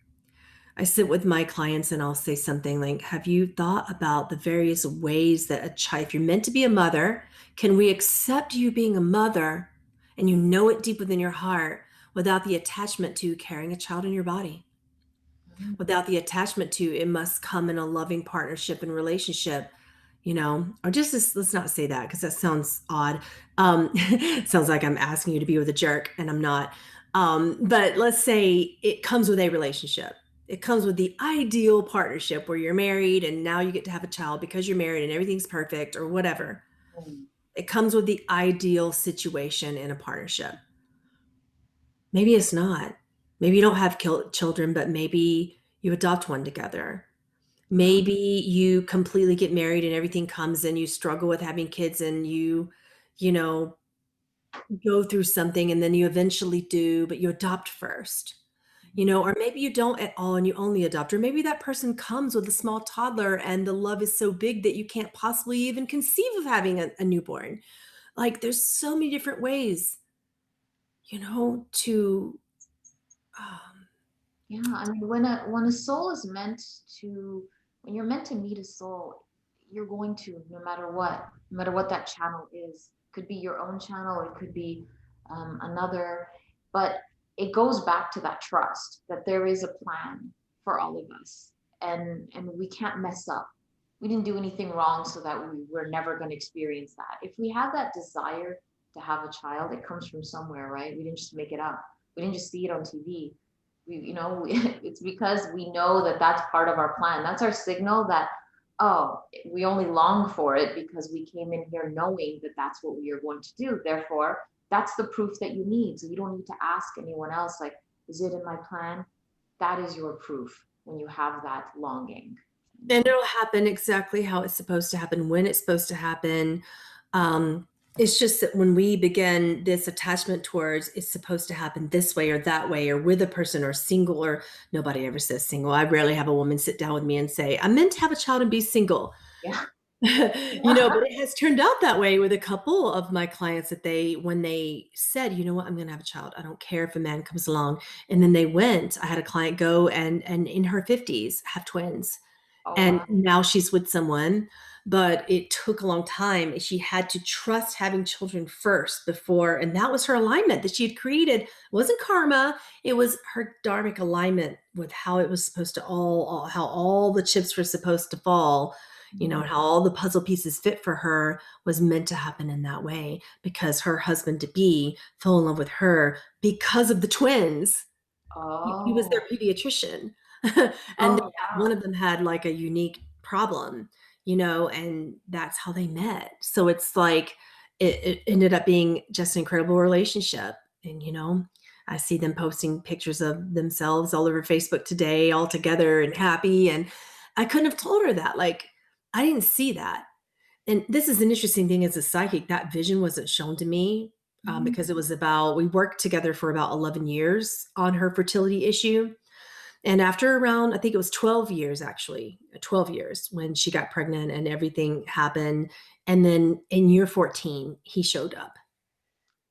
I sit with my clients and I'll say something like, have you thought about the various ways that a child, if you're meant to be a mother, can we accept you being a mother and you know it deep within your heart without the attachment to carrying a child in your body, Mm. without the attachment to it must come in a loving partnership and relationship, or just let's not say that because that sounds odd. Sounds like I'm asking you to be with a jerk and I'm not. But let's say it comes with a relationship. It comes with the ideal partnership where you're married and now you get to have a child because you're married and everything's perfect or whatever. Mm. It comes with the ideal situation in a partnership. Maybe it's not. Maybe you don't have children, but maybe you adopt one together. Maybe you completely get married and everything comes and you struggle with having kids and you know, go through something and then you eventually do, but you adopt first. Or maybe you don't at all and you only adopt, or maybe that person comes with a small toddler and the love is so big that you can't possibly even conceive of having a newborn. Like there's so many different ways, to um, Yeah, I mean, when a soul is meant to, when you're meant to meet a soul, you're going to, no matter what that channel is. Could be your own channel, it could be another, but it goes back to that trust that there is a plan for all of us, and we can't mess up. We didn't do anything wrong, so that we're never going to experience that. If we have that desire to have a child, it comes from somewhere, right? We didn't just make it up. We didn't just see it on TV. It's because we know that that's part of our plan. That's our signal that, oh, we only long for it because we came in here knowing that that's what we are going to do. Therefore, that's the proof that you need. So you don't need to ask anyone else, like, is it in my plan? that is your proof when you have that longing. And it'll happen exactly how it's supposed to happen, when it's supposed to happen. It's just that when we begin this attachment towards it's supposed to happen this way or that way, or with a person, or single, or nobody ever says single. I rarely have a woman sit down with me and say, I'm meant to have a child and be single. Yeah. But it has turned out that way with a couple of my clients that when they said, you know what, I'm going to have a child. I don't care if a man comes along. And then they went. I had a client go and in her 50s have twins. Oh, And wow. now she's with someone, but it took a long time. She had to trust having children first before, and that was her alignment that she had created. It wasn't karma. It was her dharmic alignment with how it was supposed to how all the chips were supposed to fall, and how all the puzzle pieces fit for her was meant to happen in that way, because her husband to be fell in love with her because of the twins. He was their Oh, pediatrician. And oh, one wow. of them had like a unique problem, and that's how they met. So it's like it ended up being just an incredible relationship. And I see them posting pictures of themselves all over Facebook today, all together and happy. And I couldn't have told her that. Like, I didn't see that. And this is an interesting thing as a psychic, that vision wasn't shown to me, Mhm. because we worked together for about 11 years on her fertility issue. And after around, I think it was 12 years, actually, 12 years when she got pregnant and everything happened. And then in year 14, he showed up.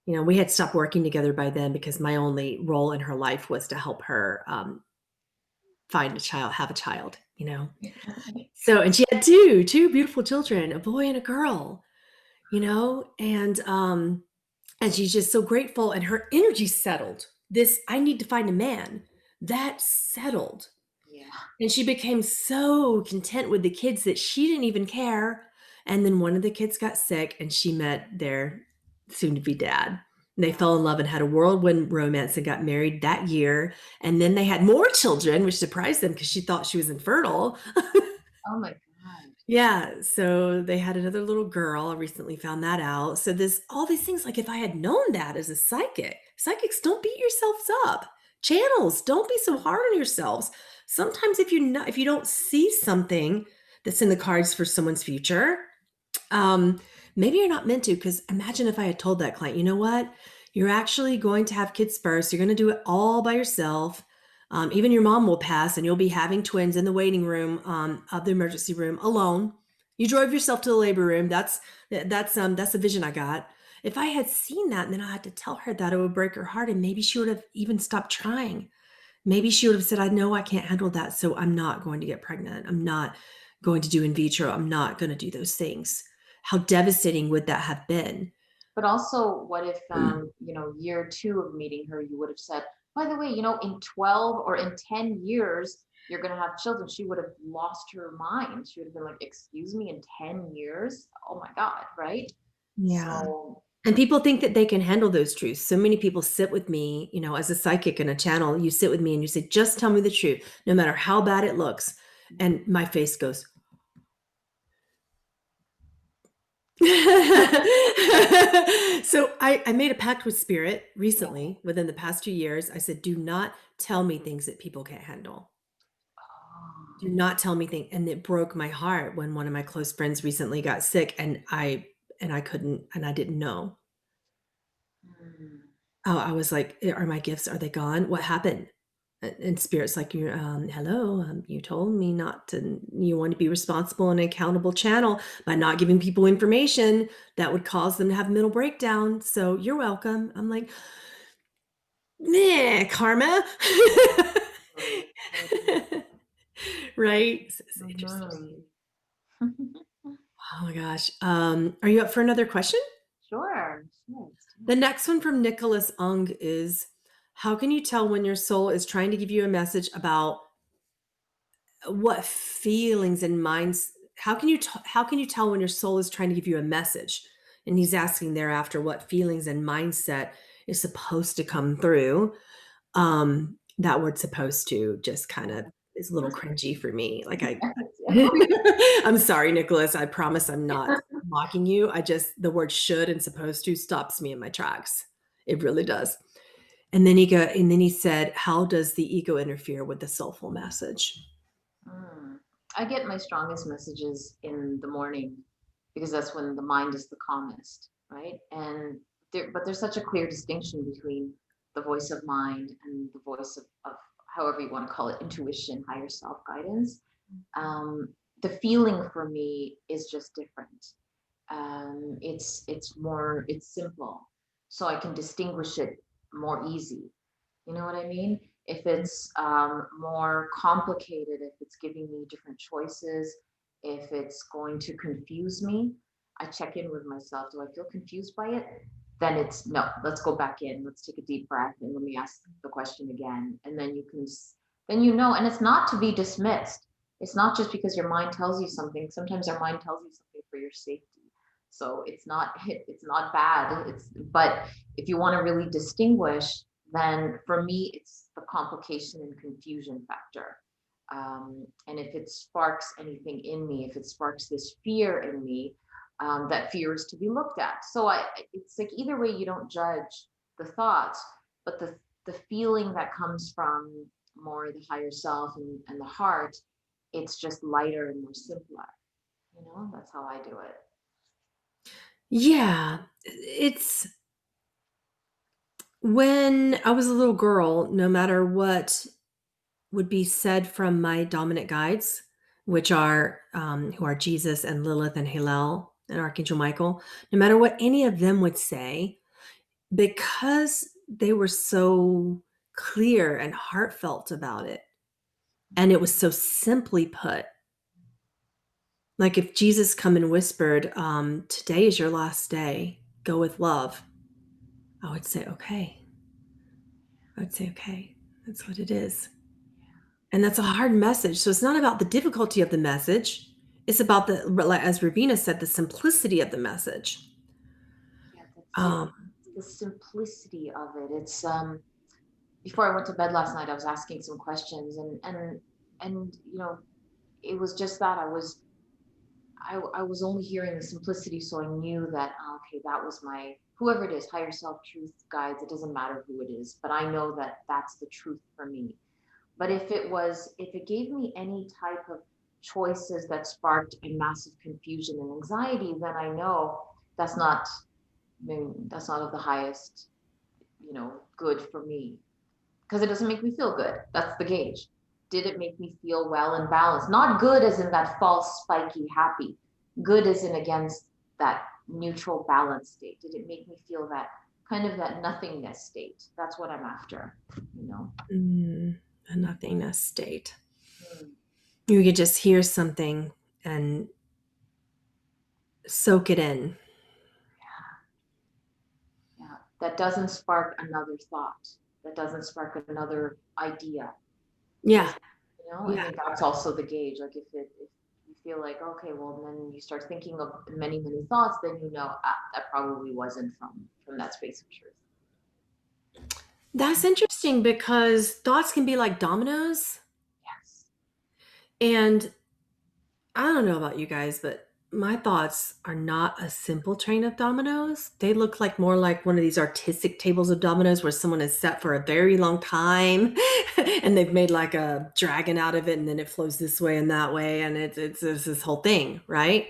We had stopped working together by then because my only role in her life was to help her find a child, have a child. So, and she had two beautiful children, a boy and a girl, and she's just so grateful. And her energy settled. I need to find a man, that settled. Yeah. And she became so content with the kids that she didn't even care. And then one of the kids got sick and she met their soon to be dad. And they fell in love and had a whirlwind romance and got married that year. And then they had more children, which surprised them because she thought she was infertile. Oh my God. Yeah, so they had another little girl. I recently found that out. So there's all these things, like if I had known that as a psychics, don't beat yourselves up. Channels, don't be so hard on yourselves. Sometimes if you don't see something that's in the cards for someone's future, um, maybe you're not meant to. Because imagine if I had told that client, you know what? You're actually going to have kids first. You're going to do it all by yourself. Even your mom will pass, and you'll be having twins in the waiting room of the emergency room alone. You drove yourself to the labor room. That's the vision I got. If I had seen that, and then I had to tell her that, it would break her heart, and maybe she would have even stopped trying. Maybe she would have said, I know I can't handle that, so I'm not going to get pregnant. I'm not going to do in vitro. I'm not going to do those things. How devastating would that have been? But also, what if, year two of meeting her, you would have said, by the way, in 12 or in 10 years, you're going to have children. She would have lost her mind. She would have been like, excuse me, in 10 years? Oh my God, right? Yeah. So, And people think that they can handle those truths. So many people sit with me, as a psychic in a channel, you sit with me and you say, just tell me the truth, no matter how bad it looks. And my face goes, so I made a pact with spirit yeah. recently, within the past 2 years. I said, do not tell me things that people can't handle. Oh, Do not tell me things. And it broke my heart when one of my close friends recently got sick, and I couldn't, and I didn't know. mm, Oh, I was like, are my gifts, are they gone? What happened? And spirit's like, you hello, you told me not to, you want to be responsible and accountable channel by not giving people information that would cause them to have mental breakdown. So you're welcome. I'm like, nah, karma. totally, totally. Right? It's Mhm. interesting. Oh my gosh. Are you up for another question? Sure, sure. Let's do The it. next one from Nicholas Ung is, how can you tell when your soul is trying to give you a message about what feelings and minds, how can you tell when your soul is trying to give you a message? And he's asking thereafter what feelings and mindset is supposed to come through. That word supposed to just kind of is a little cringy for me. Like I'm sorry, Nicholas. I promise I'm not mocking you. The word should and supposed to stops me in my tracks. It really does. And then he said, how does the ego interfere with the soulful message? Mm. I get my strongest messages in the morning because that's when the mind is the calmest, right? But there's such a clear distinction between the voice of mind and the voice of however you want to call it, intuition, higher self guidance. Um, the feeling for me is just different. It's simple, so I can distinguish it more easy. You know what I mean? If it's more complicated, if it's giving me different choices, if it's going to confuse me, I check in with myself. Do I feel confused by it? Then it's no, let's go back in. Let's take a deep breath and let me ask the question again. And then then you know, and it's not to be dismissed. It's not just because your mind tells you something. Sometimes our mind tells you something for your safety. So it's not bad. But if you want to really distinguish, then for me, it's the complication and confusion factor. And if it sparks anything in me, if it sparks this fear in me, that fear is to be looked at. It's like either way, you don't judge the thoughts, but the feeling that comes from more the higher self and the heart, it's just lighter and more simpler. You know, that's how I do it. Yeah, it's when I was a little girl, no matter what would be said from my dominant guides, which are who are Jesus and Lilith and Hillel and Archangel Michael, no matter what any of them would say, because they were so clear and heartfelt about it, and it was so simply put. Like if Jesus come and whispered, today is your last day, go with love, I would say, okay. I would say, okay, that's what it is. And that's a hard message. So it's not about the difficulty of the message. It's about as Robina said, the simplicity of the message. Yeah, that's it. Um, The simplicity of it. It's before I went to bed last night, I was asking some questions, and you know, it was just that I was only hearing the simplicity, so I knew that okay, that was my whoever it is, higher self, truth, guides. It doesn't matter who it is, but I know that that's the truth for me. But if it gave me any type of choices that sparked a massive confusion and anxiety, then I know that's not, that's not of the highest, good for me, because it doesn't make me feel good. That's the gauge. Did it make me feel well and balanced? Not good as in that false, spiky, happy. Good as in against that neutral, balanced state. Did it make me feel that kind of that nothingness state? That's what I'm after, you know? a nothingness state. Mm. You could just hear something and soak it in. Yeah. That doesn't spark another thought. That doesn't spark another idea. Yeah. Because, I Yeah. think that's also the gauge. Like if you feel like, okay, well, then you start thinking of many, many thoughts, then that probably wasn't from that space of truth. That's interesting because thoughts can be like dominoes. Yes. And I don't know about you guys, but my thoughts are not a simple train of dominoes. They look like more like one of these artistic tables of dominoes where someone has sat for a very long time and they've made like a dragon out of it and then it flows this way and that way and it's this whole thing, right?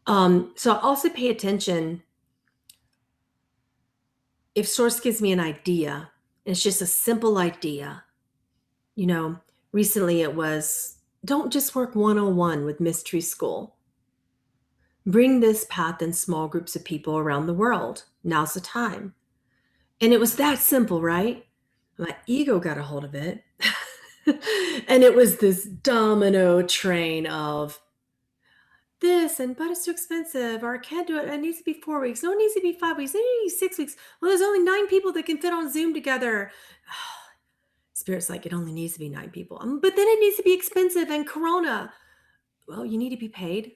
So I also pay attention if source gives me an idea, and it's just a simple idea. You know, recently it was don't just work 101 with mystery school. Bring this path in small groups of people around the world. Now's the time. And it was that simple, right? My ego got a hold of it. And it was this domino train of this, and but it's too expensive, or I can't do it. It needs to be 4 weeks. No, it needs to be 5 weeks. It needs to be 6 weeks. Well, there's only 9 people that can fit on Zoom together. Spirit's like, it only needs to be 9 people. But then it needs to be expensive and Corona. Well, you need to be paid.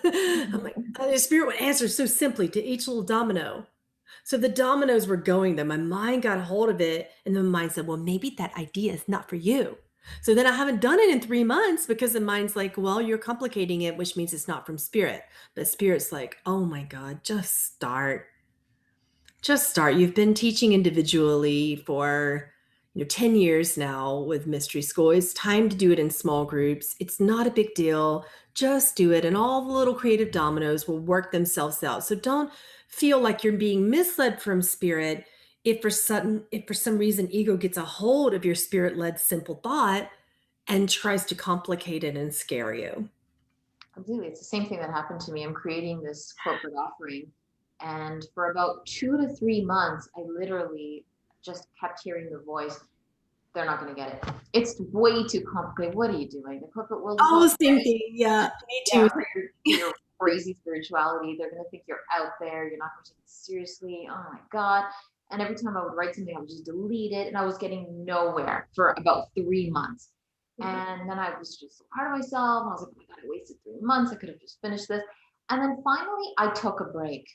I'm like, the spirit would answer so simply to each little domino. So the dominoes were going there. My mind got a hold of it, and then my mind said, well, maybe that idea is not for you. So then I haven't done it in 3 months because the mind's like, well, you're complicating it, which means it's not from spirit. But spirit's like, oh my God, just start. Just start. You've been teaching individually for 10 years now with mystery school. It's time to do it in small groups. It's not a big deal. Just do it, and all the little creative dominoes will work themselves out. So don't feel like you're being misled from spirit if for some reason ego gets a hold of your spirit-led simple thought and tries to complicate it and scare you. Completely. It's the same thing that happened to me. I'm creating this corporate offering. And for about 2 to 3 months, I literally just kept hearing the voice, they're not going to get it. It's way too complicated. What are you doing? The corporate world is Oh, not same ready. thing. Yeah, me Yeah, too. for your crazy spirituality. They're going to think you're out there. You're not going to take it seriously. Oh my God. And every time I would write something, I would just delete it. And I was getting nowhere for about 3 months. And then I was just so hard on myself. I was like, oh my God, I wasted 3 months. I could have just finished this. And then finally, I took a break.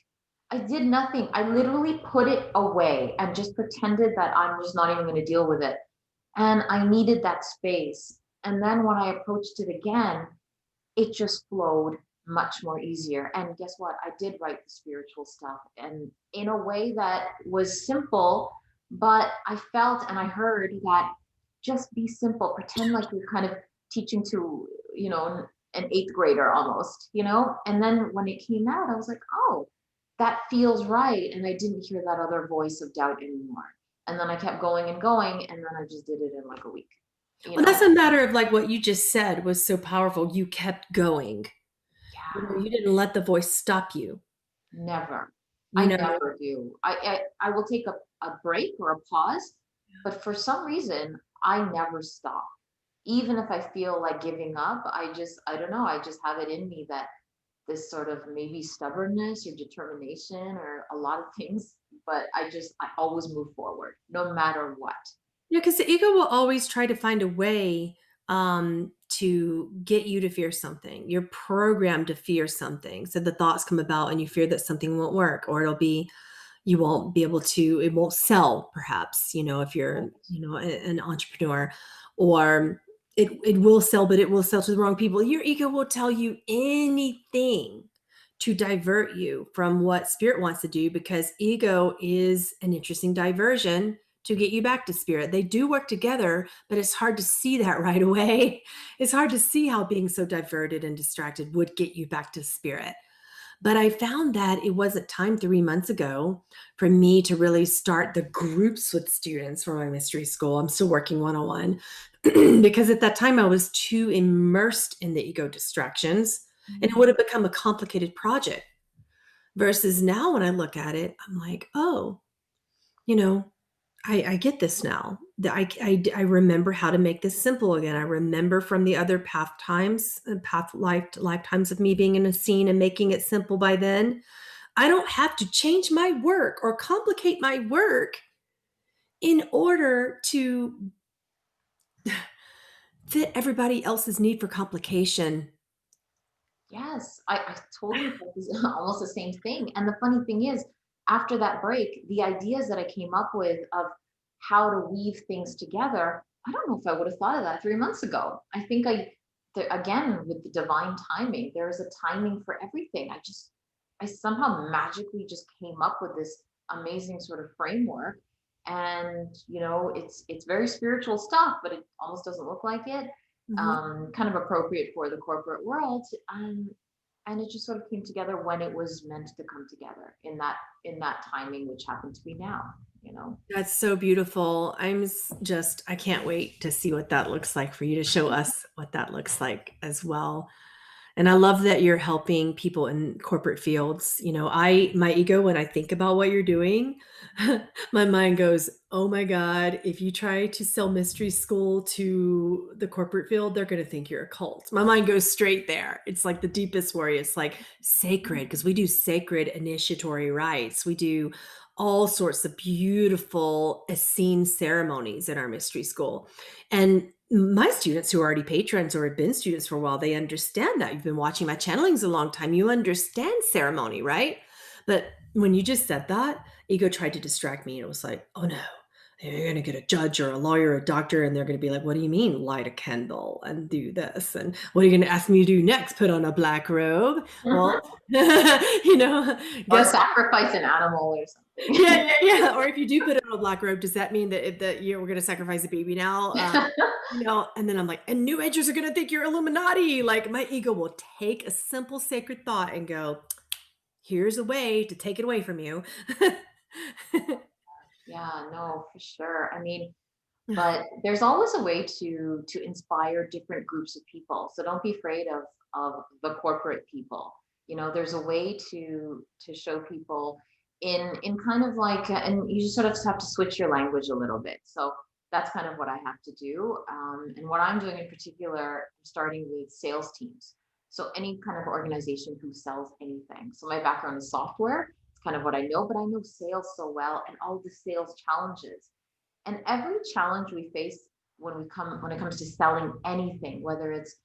I did nothing. I literally put it away and just pretended that I'm just not even going to deal with it. And I needed that space. And then when I approached it again, it just flowed much more easier. And guess what? I did write the spiritual stuff and in a way that was simple, but I felt and I heard that just be simple, pretend like you're kind of teaching to, an eighth grader almost, And then when it came out, I was like, oh, that feels right. And I didn't hear that other voice of doubt anymore. And then I kept going and going. And then I just did it in like a week, you Well, that's know? a matter of like what you just said was so powerful. You kept going. Yeah. You didn't let the voice stop you. Never. You I know, never do. I will take a break or a pause, but for some reason, I never stop. Even if I feel like giving up, I don't know, I just have it in me that this sort of maybe stubbornness or determination or a lot of things, but I always move forward no matter what. yeah, because the ego will always try to find a way to get you to fear something. You're programmed to fear something. So the thoughts come about and you fear that something won't work, or you won't be able to, it won't sell, perhaps, if you're, an entrepreneur, or it will sell, but it will sell to the wrong people. Your ego will tell you anything to divert you from what spirit wants to do, because ego is an interesting diversion to get you back to spirit. They do work together, but it's hard to see that right away. It's hard to see how being so diverted and distracted would get you back to spirit. But I found that it wasn't time 3 months ago for me to really start the groups with students for my mystery school. I'm still working one on one because at that time I was too immersed in the ego distractions and it would have become a complicated project. Versus now, when I look at it, I'm like, oh, you know, I get this now. I remember how to make this simple again. I remember from the other lifetimes of me being in a scene and making it simple by then. I don't have to change my work or complicate my work in order to fit everybody else's need for complication. Yes, I totally thought this almost the same thing. And the funny thing is, after that break, the ideas that I came up with of how to weave things together, I don't know if I would have thought of that 3 months ago. I think again, with the divine timing, there is a timing for everything. I somehow magically just came up with this amazing sort of framework. And, it's very spiritual stuff, but it almost doesn't look like it, Mhm. kind of appropriate for the corporate world. And it just sort of came together when it was meant to come together in that timing, which happened to be now. That's so beautiful. I can't wait to see what that looks like for you to show us what that looks like as well. And I love that you're helping people in corporate fields. My ego, when I think about what you're doing, my mind goes, oh my God, if you try to sell mystery school to the corporate field, they're going to think you're a cult. My mind goes straight there. It's like the deepest worry. It's like sacred, because we do sacred initiatory rites. We do all sorts of beautiful Essene ceremonies in our mystery school. And my students who are already patrons or have been students for a while, they understand that. You've been watching my channelings a long time. You understand ceremony, right? But when you just said that, ego tried to distract me. And it was like, oh no, You're going to get a judge or a lawyer or a doctor, and they're going to be like, what do you mean light a candle and do this? And what are you going to ask me to do next? Put on a black robe? Well, you know, Or guess sacrifice an animal or yeah, something. yeah, yeah. Or if you do put it on a black robe, does that mean that we're going to sacrifice a baby now? And then I'm like, and New Agers are going to think you're Illuminati. Like my ego will take a simple sacred thought and go, here's a way to take it away from you. Yeah, no, for sure. I mean, but there's always a way to inspire different groups of people. So don't be afraid of the corporate people. You know, there's a way to show people in kind of like, and you just sort of have to switch your language a little bit. So that's kind of what I have to do. And what I'm doing in particular, starting with sales teams. So any kind of organization who sells anything. So my background is software. It's kind of what I know, but I know sales so well and all the sales challenges and every challenge we face when it comes to selling anything, whether it's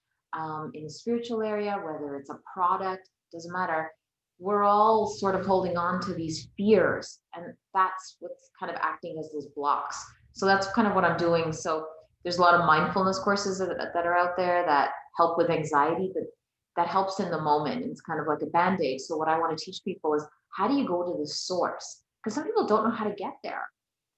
in the spiritual area, whether it's a product, doesn't matter. We're all sort of holding on to these fears, and that's what's kind of acting as those blocks. So that's kind of what I'm doing. So there's a lot of mindfulness courses that are out there that help with anxiety, but that helps in the moment. It's kind of like a band-aid. So what I want to teach people is how do you go to the source? Because some people don't know how to get there.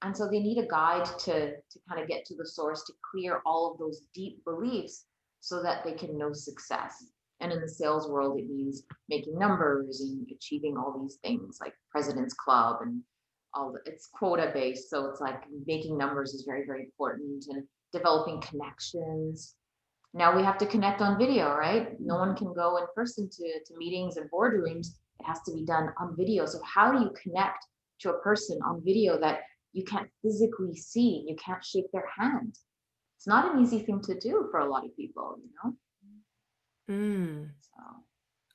And so they need a guide to kind of get to the source, to clear all of those deep beliefs so that they can know success. And in the sales world, it means making numbers and achieving all these things like President's Club and it's quota based. So it's like making numbers is very, very important and developing connections. Now we have to connect on video, right? No one can go in person to meetings and boardrooms. It has to be done on video. So how do you connect to a person on video that you can't physically see, you can't shake their hand? It's not an easy thing to do for a lot of people, you know? Mm. So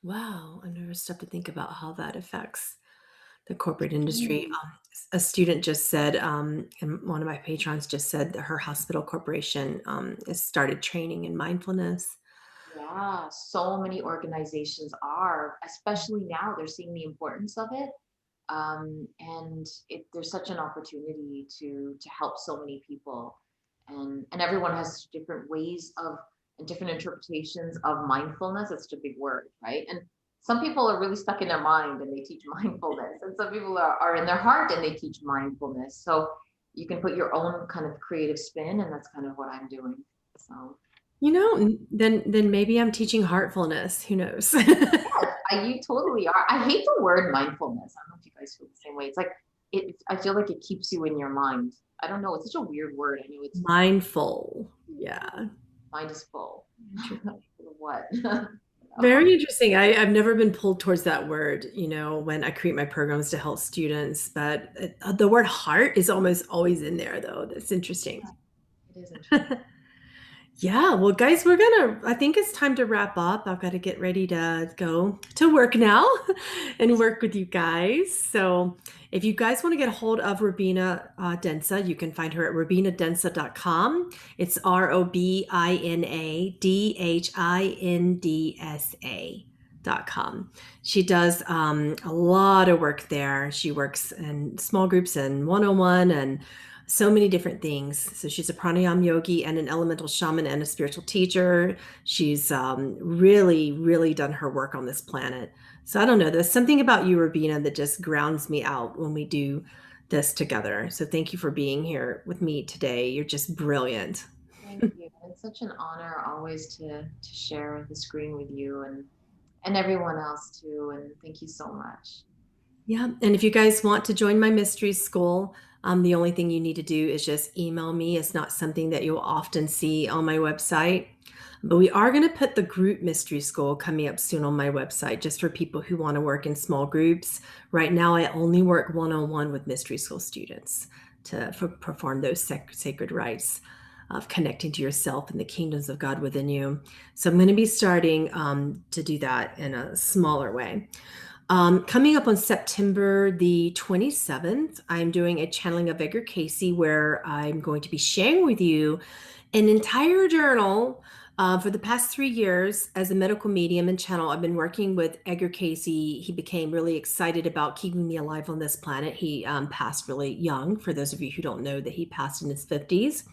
Wow, I've never stopped to think about how that affects the corporate industry. mm, A student just said, and one of my patrons just said that her hospital corporation has started training in mindfulness. yeah, so many organizations are, especially now, they're seeing the importance of it. And there's such an opportunity to help so many people, and everyone has different ways of and different interpretations of mindfulness. It's such a big word, right? And some people are really stuck in their mind and they teach mindfulness, and some people are in their heart and they teach mindfulness. So you can put your own kind of creative spin, and that's kind of what I'm doing. So Then maybe I'm teaching heartfulness. Who knows? you totally are. I hate the word mindfulness. I don't know if you guys feel the same way. It's like I feel like it keeps you in your mind. I don't know. It's such a weird word. I know it's Mindful. Yeah. mind is full. What? Oh, Very interesting. I've never been pulled towards that word, when I create my programs to help students, but the word heart is almost always in there, though. That's interesting. it is interesting. Yeah, well, guys, I think it's time to wrap up. I've got to get ready to go to work now and work with you guys. So, if you guys want to get a hold of Robina Dhindsa, you can find her at robinadhindsa.com. It's ROBINADHINDSA.com. She does a lot of work there. She works in small groups and one-on-one and so many different things. So she's a pranayama yogi and an elemental shaman and a spiritual teacher. She's really, really done her work on this planet. So I don't know. There's something about you, Robina, that just grounds me out when we do this together. So thank you for being here with me today. You're just brilliant. Thank you. It's such an honor always to share the screen with you and everyone else too. And thank you so much. Yeah. And if you guys want to join my mystery school, the only thing you need to do is just email me. It's not something that you'll often see on my website. But we are going to put the group mystery school coming up soon on my website just for people who want to work in small groups. Right now, I only work one-on-one with mystery school students to perform those sacred rites of connecting to yourself and the kingdoms of God within you. So I'm going to be starting to do that in a smaller way. Coming up on September the 27th, I'm doing a channeling of Edgar Casey where I'm going to be sharing with you an entire journal For the past 3 years, as a medical medium and channel, I've been working with Edgar Casey. He became really excited about keeping me alive on this planet. He passed really young. For those of you who don't know, that he passed in his 50s.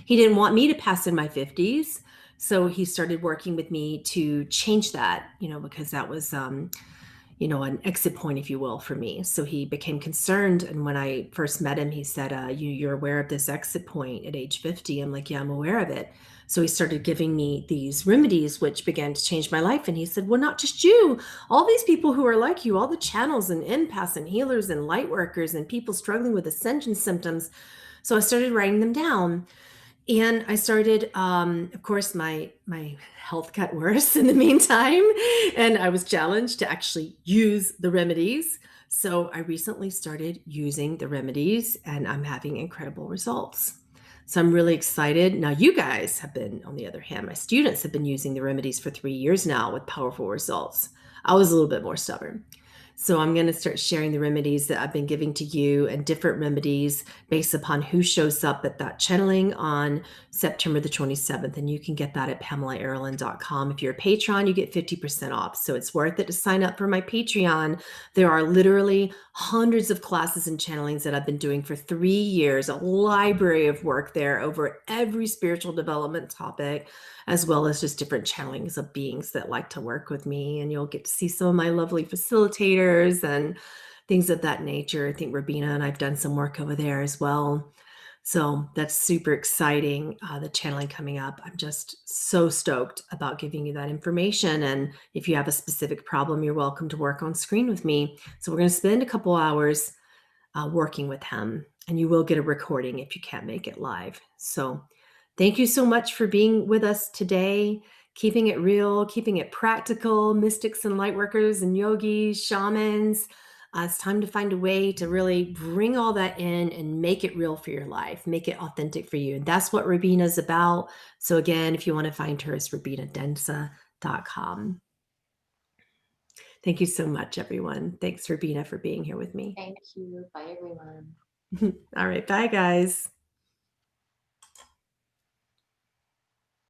He didn't want me to pass in my 50s. So he started working with me to change that, because that was an exit point, if you will, for me. So he became concerned. And when I first met him, he said, you're aware of this exit point at age 50. I'm like, yeah, I'm aware of it. So he started giving me these remedies, which began to change my life. And he said, well, not just you, all these people who are like you, all the channels and empaths and healers and light workers and people struggling with ascension symptoms. So I started writing them down. And I started, of course, my health got worse in the meantime, and I was challenged to actually use the remedies. So I recently started using the remedies, and I'm having incredible results. So I'm really excited. Now, you guys have been, on the other hand, my students have been using the remedies for 3 years now with powerful results. I was a little bit more stubborn. So I'm going to start sharing the remedies that I've been giving to you, and different remedies based upon who shows up at that channeling on September the 27th. And you can get that at PamelaAaralyn.com. If you're a patron, you get 50% off. So it's worth it to sign up for my Patreon. There are literally hundreds of classes and channelings that I've been doing for 3 years, a library of work there over every spiritual development topic, as well as just different channelings of beings that like to work with me. And you'll get to see some of my lovely facilitators and things of that nature. I think Robina and I've done some work over there as well. So that's super exciting, the channeling coming up. I'm just so stoked about giving you that information. And if you have a specific problem, you're welcome to work on screen with me. So we're going to spend a couple hours working with him, and you will get a recording if you can't make it live. So thank you so much for being with us today, keeping it real, keeping it practical, mystics and light workers and yogis, shamans. It's time to find a way to really bring all that in and make it real for your life, make it authentic for you. And that's what Robina is about. So again, if you want to find her, it's RobinaDhindsa.com. Thank you so much, everyone. Thanks, Robina, for being here with me. Thank you. Bye, everyone. All right. Bye, guys.